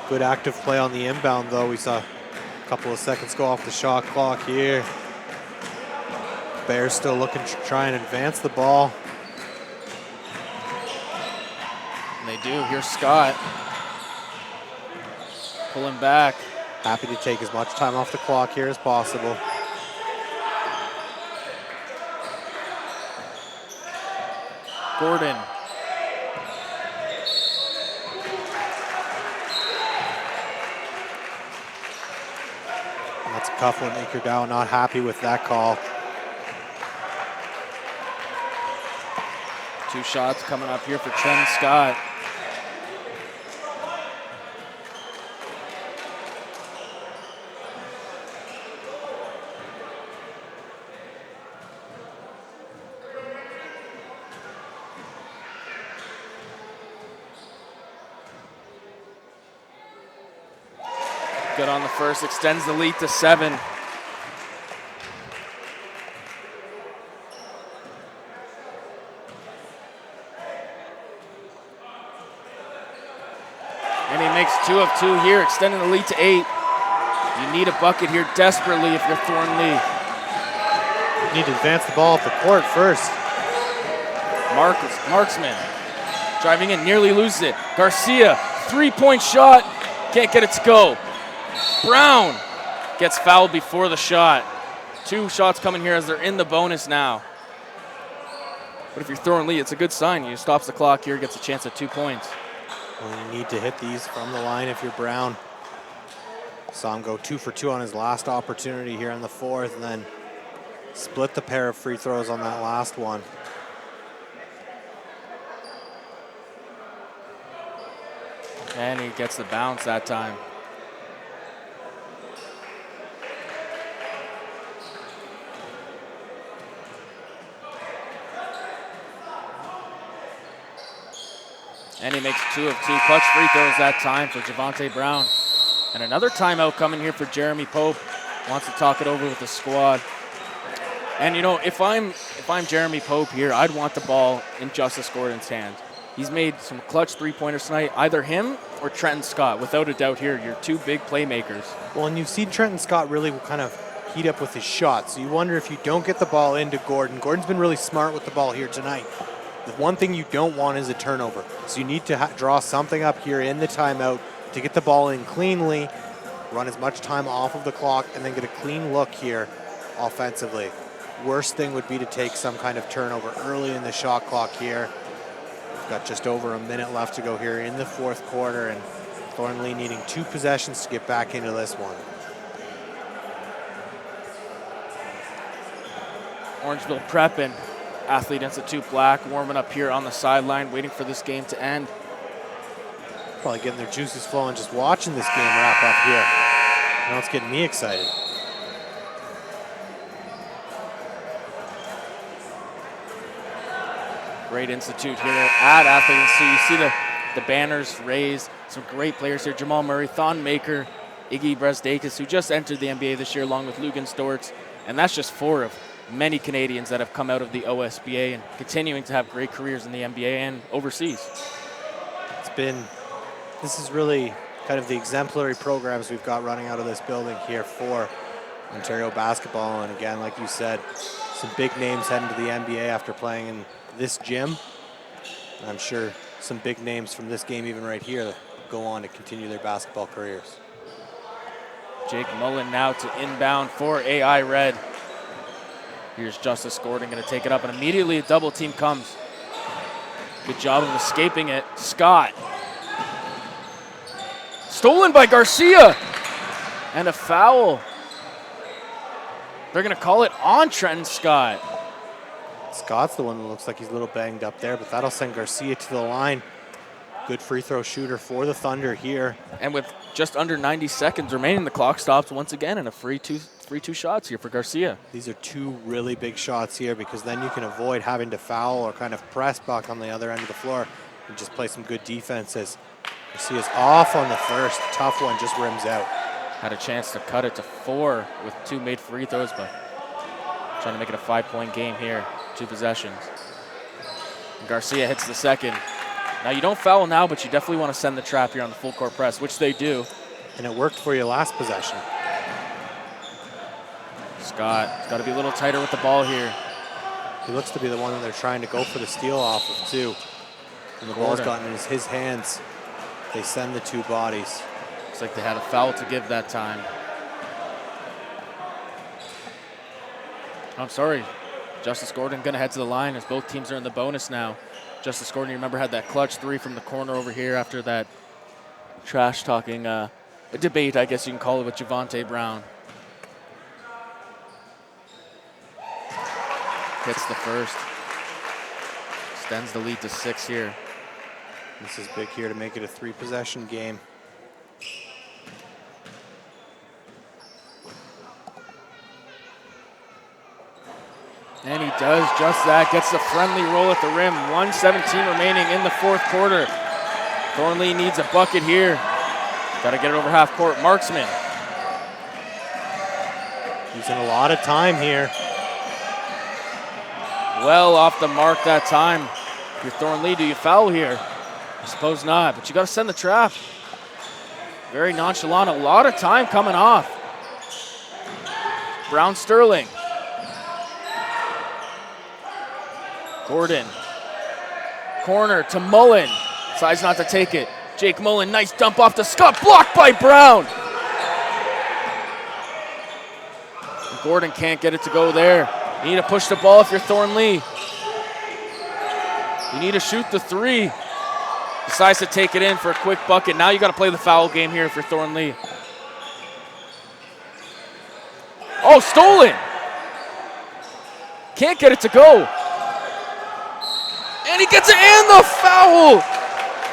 Good active play on the inbound, though. We saw Couple of seconds go off the shot clock here. Bears still looking to try and advance the ball. And they do. Here's Scott. Pulling back. Happy to take as much time off the clock here as possible. Gordon. That's a tough one. Anchor Dow not happy with that call. 2 shots coming up here for Trent Scott. Good on the first, extends the lead to 7. And he makes 2 of 2 here, extending the lead to 8. You need a bucket here desperately if you're Thornlea. You need to advance the ball up the court first. Marksman driving in, nearly loses it. Garcia, 3-point shot, can't get it to go. Brown gets fouled before the shot. 2 shots coming here as they're in the bonus now. But if you're Thornlea, it's a good sign. You stops the clock here, gets a chance at 2 points. Well, you need to hit these from the line if you're Brown. Saw him go 2 for 2 on his last opportunity here in the 4th, and then split the pair of free throws on that last one. And he gets the bounce that time. And he makes 2 of 2 clutch free throws that time for Javonte Brown. And another timeout coming here for Jeremy Pope. Wants to talk it over with the squad. And you know, if I'm Jeremy Pope here, I'd want the ball in Justice Gordon's hand. He's made some clutch 3-pointers tonight, either him or Trenton Scott. Without a doubt here, you're 2 big playmakers. Well, and you've seen Trenton Scott really kind of heat up with his shot. So you wonder if you don't get the ball into Gordon. Gordon's been really smart with the ball here tonight. The one thing you don't want is a turnover. So you need to draw something up here in the timeout to get the ball in cleanly, run as much time off of the clock, and then get a clean look here offensively. Worst thing would be to take some kind of turnover early in the shot clock here. We've got just over a minute left to go here in the 4th quarter, and Thornlea needing 2 possessions to get back into this one. Orangeville prepping. Athlete Institute Black warming up here on the sideline, waiting for this game to end. Probably getting their juices flowing just watching this game wrap up here. Now it's getting me excited. Great institute here at Athlete Institute. You see the banners raised. Some great players here. Jamal Murray, Thon Maker, Iggy Brasdakis, who just entered the NBA this year along with Lugan Storts. And that's just 4 of many Canadians that have come out of the OSBA and continuing to have great careers in the NBA and overseas. This is really kind of the exemplary programs we've got running out of this building here for Ontario basketball. And again, like you said, some big names heading to the NBA after playing in this gym. And I'm sure some big names from this game even right here that go on to continue their basketball careers. Jake Mullen now to inbound for AI Red. Here's Justice Gordon going to take it up, and immediately a double team comes. Good job of escaping it. Scott. Stolen by Garcia. And a foul. They're going to call it on Trenton Scott. Scott's the one that looks like he's a little banged up there, but that'll send Garcia to the line. Good free throw shooter for the Thunder here. And with just under 90 seconds remaining, the clock stops once again, and a free two shots here for Garcia. These are 2 really big shots here because then you can avoid having to foul or kind of press back on the other end of the floor and just play some good defenses. Garcia's off on the first. Tough one, just rims out. Had a chance to cut it to 4 with 2 made free throws, but trying to make it a 5-point game here. 2 possessions. And Garcia hits the second. Now you don't foul now, but you definitely want to send the trap here on the full court press, which they do. And it worked for you last possession. Scott's got to be a little tighter with the ball here. He looks to be the one that they're trying to go for the steal off of, too. And the ball's gotten in his hands. They send the two bodies. Looks like they had a foul to give that time. I'm sorry. Justice Gordon going to head to the line as both teams are in the bonus now. Justice Gordon, you remember, had that clutch three from the corner over here after that trash-talking a debate, I guess you can call it, with Javonte Brown. Hits the first. Extends the lead to 6 here. This is big here to make it a 3-possession game. And he does just that, gets the friendly roll at the rim. 1:17 remaining in the fourth quarter. Thornlea needs a bucket here. Got to get it over half court. Marksman. Using a lot of time here. Well off the mark that time. If you're Thornlea, do you foul here? I suppose not, but you got to send the trap. Very nonchalant, a lot of time coming off. Brown Sterling. Gordon. Corner to Mullen. Decides not to take it. Jake Mullen, nice dump off to Scott, blocked by Brown. And Gordon can't get it to go there. You need to push the ball if you're Thornlea. You need to shoot the three. Decides to take it in for a quick bucket. Now you got to play the foul game here if you're Thornlea. Oh, stolen. Can't get it to go. And he gets it and the foul.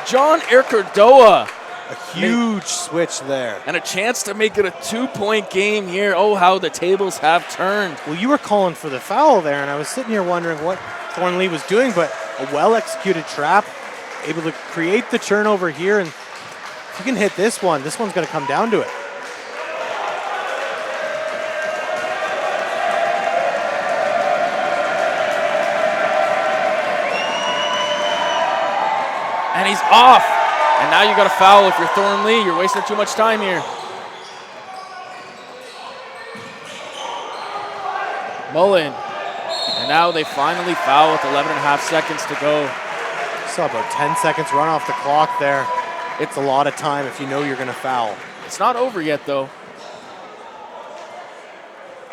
John Erkerdoa. A huge switch there. And a chance to make it a 2-point game here. Oh, how the tables have turned. Well, you were calling for the foul there, and I was sitting here wondering what Thornlea was doing, but a well-executed trap, able to create the turnover here, and if you can hit this one's going to come down to it. And he's off. And now you got a foul if you're Thornlea. You're wasting too much time here. Mullen. And now they finally foul with 11 and a half seconds to go. Saw about 10 seconds run off the clock there. It's a lot of time if you know you're going to foul. It's not over yet, though.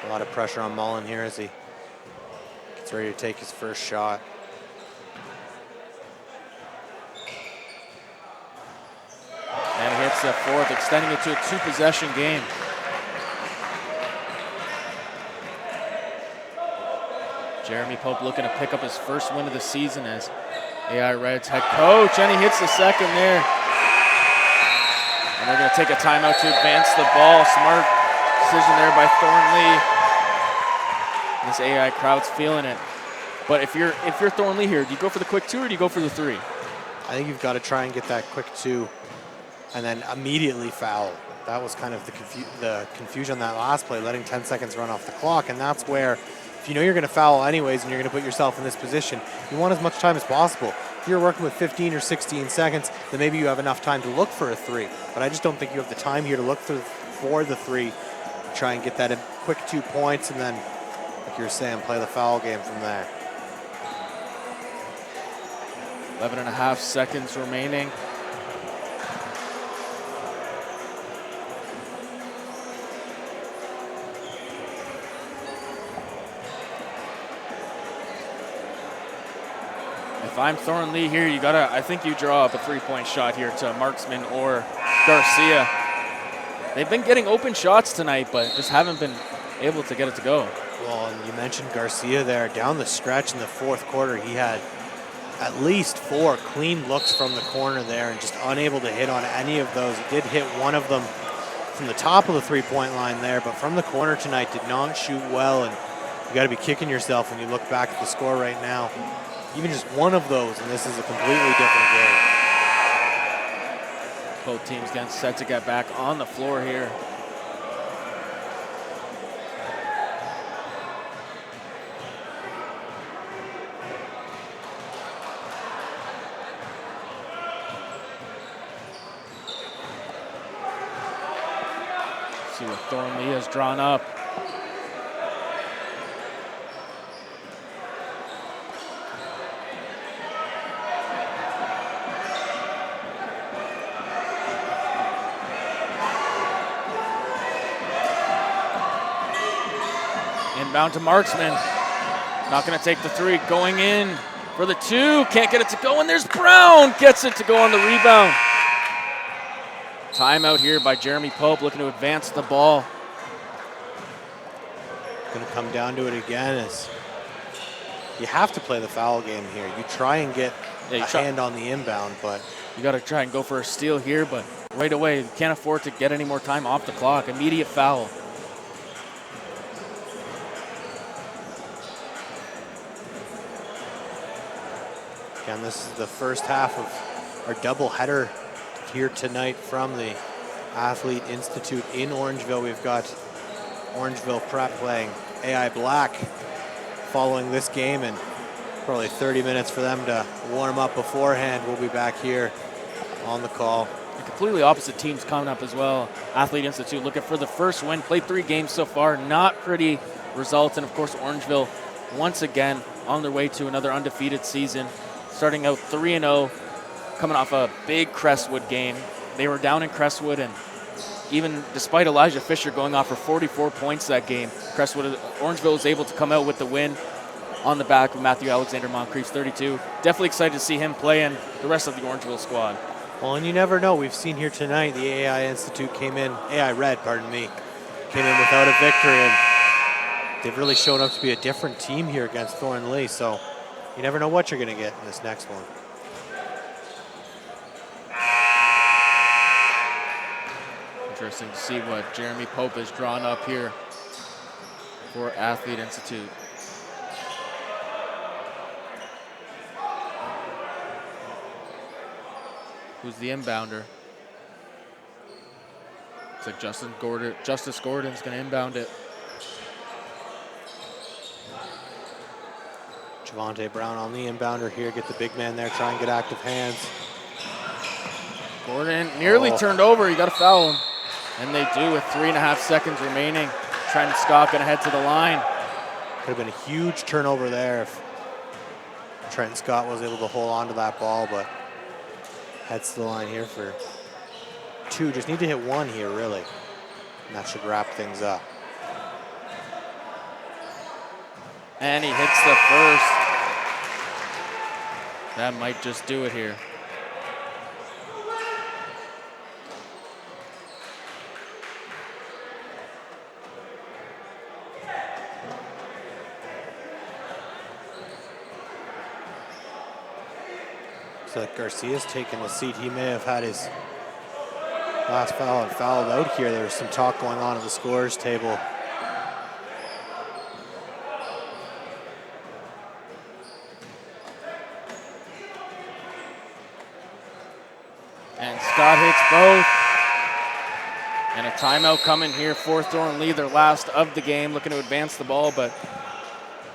A lot of pressure on Mullen here as he gets ready to take his first shot. And he hits the fourth, extending it to a 2-possession game. Jeremy Pope looking to pick up his first win of the season as AI Reds head coach, and he hits the second there. And they're going to take a timeout to advance the ball. Smart decision there by Thornlea. This AI crowd's feeling it. But if you're Thornlea here, do you go for the quick two or do you go for the three? I think you've got to try and get that quick two and then immediately foul. That was kind of the confusion on that last play, letting 10 seconds run off the clock, and that's where, if you know you're going to foul anyways and you're going to put yourself in this position, you want as much time as possible. If you're working with 15 or 16 seconds, then maybe you have enough time to look for a three, but I just don't think you have the time here to look for the three. Try and get that in quick 2 points, and then, like you were saying, play the foul game from there. 11 and a half seconds remaining. If I'm Thornlea here, I think you draw up a 3-point shot here to Marksman or Garcia. They've been getting open shots tonight, but just haven't been able to get it to go. Well, and you mentioned Garcia there. Down the stretch in the fourth quarter, he had at least 4 clean looks from the corner there and just unable to hit on any of those. He did hit one of them from the top of the 3-point line there, but from the corner tonight did not shoot well, and you got to be kicking yourself when you look back at the score right now. Even just one of those, and this is a completely different game. Both teams getting set to get back on the floor here. See what Thornlea has drawn up. Inbound to Marksman. Not going to take the three. Going in for the two. Can't get it to go, and there's Brown. Gets it to go on the rebound. Timeout here by Jeremy Pope, looking to advance the ball. Going to come down to it again. As you have to play the foul game here. You try and get a hand on the inbound, but you got to try and go for a steal here, but right away, you can't afford to get any more time off the clock. Immediate foul. Again, this is the first half of our doubleheader here tonight from the Athlete Institute in Orangeville. We've got Orangeville Prep playing AI Black following this game, and probably 30 minutes for them to warm up beforehand. We'll be back here on the call. And completely opposite teams coming up as well. Athlete Institute looking for the first win. Played 3 games so far, not pretty results. And of course, Orangeville once again on their way to another undefeated season. Starting out 3-0, coming off a big Crestwood game. They were down in Crestwood, and even despite Elijah Fisher going off for 44 points that game, Orangeville was able to come out with the win on the back of Matthew Alexander Moncrief's 32. Definitely excited to see him play and the rest of the Orangeville squad. Well, and you never know. We've seen here tonight the AI Red, came in without a victory, and they've really shown up to be a different team here against Thornlea. So you never know what you're going to get in this next one. Interesting to see what Jeremy Pope has drawn up here for Athlete Institute. Who's the inbounder? Looks like Justice Gordon's going to inbound it. Javante Brown on the inbounder here. Get the big man there. Try and get active hands. Gordon nearly turned over. You got to foul him. And they do with 3.5 seconds remaining. Trent Scott going to head to the line. Could have been a huge turnover there if Trent Scott was able to hold on to that ball, but heads to the line here for 2. Just need to hit 1 here, really. And that should wrap things up. And he hits the first. That might just do it here. Looks like Garcia's taking the seat. He may have had his last foul and fouled out here. There was some talk going on at the scorers table. And Scott hits both. And a timeout coming here for Thornlea, their last of the game, looking to advance the ball, but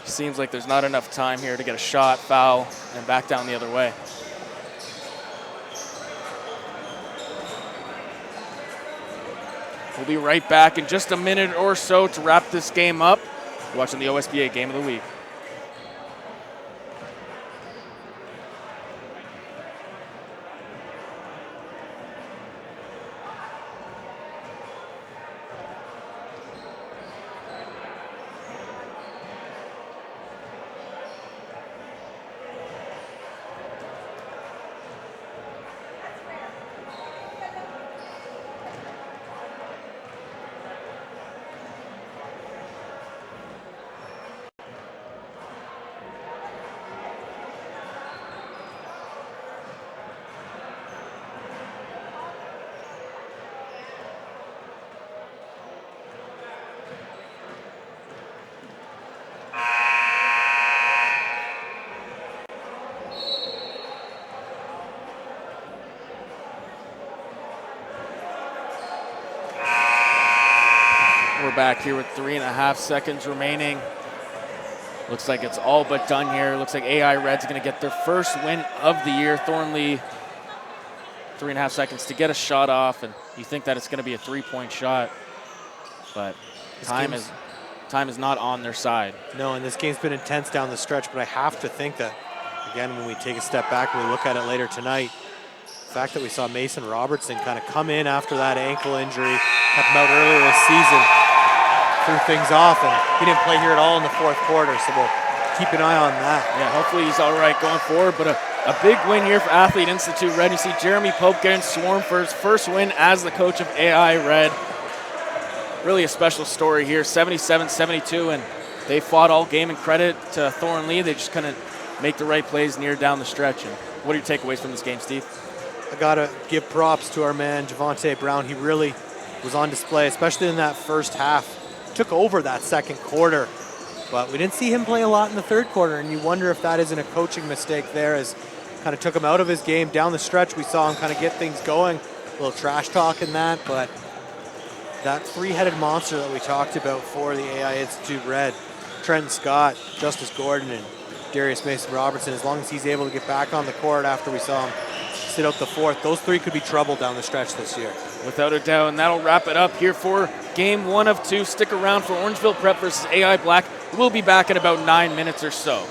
it seems like there's not enough time here to get a shot, foul, and back down the other way. We'll be right back in just a minute or so to wrap this game up. You're watching the OSBA Game of the Week. We're back here with 3.5 seconds remaining. Looks like it's all but done here. Looks like AI Red's going to get their first win of the year. Thornlea, 3.5 seconds to get a shot off, and you think that it's going to be a 3-point shot, but time is not on their side. No, and this game's been intense down the stretch, but I have to think that, again, when we take a step back and we look at it later tonight, the fact that we saw Mason Robertson kind of come in after that ankle injury, kept him out earlier this season, threw things off, and he didn't play here at all in the fourth quarter, so we'll keep an eye on that. Yeah, hopefully he's all right going forward, but a big win here for Athlete Institute Red. You see Jeremy Pope getting swarmed for his first win as the coach of AI Red. Really a special story here, 77-72, and they fought all game, and credit to Thornlea. They just couldn't make the right plays near down the stretch. And what are your takeaways from this game, Steve? I got to give props to our man, Javante Brown. He really was on display, especially in that first half. Took over that second quarter, but we didn't see him play a lot in the third quarter, and you wonder if that isn't a coaching mistake there, as kind of took him out of his game. Down the stretch, we saw him kind of get things going, a little trash talk in that, but that three-headed monster that we talked about for the AI Institute Red, Trenton Scott, Justice Gordon, and Darius Mason-Robertson, as long as he's able to get back on the court after we saw him sit out the fourth, those three could be trouble down the stretch this year. Without a doubt, and that'll wrap it up here for game 1 of 2. Stick around for Orangeville Prep versus AI Black. We'll be back in about 9 minutes or so.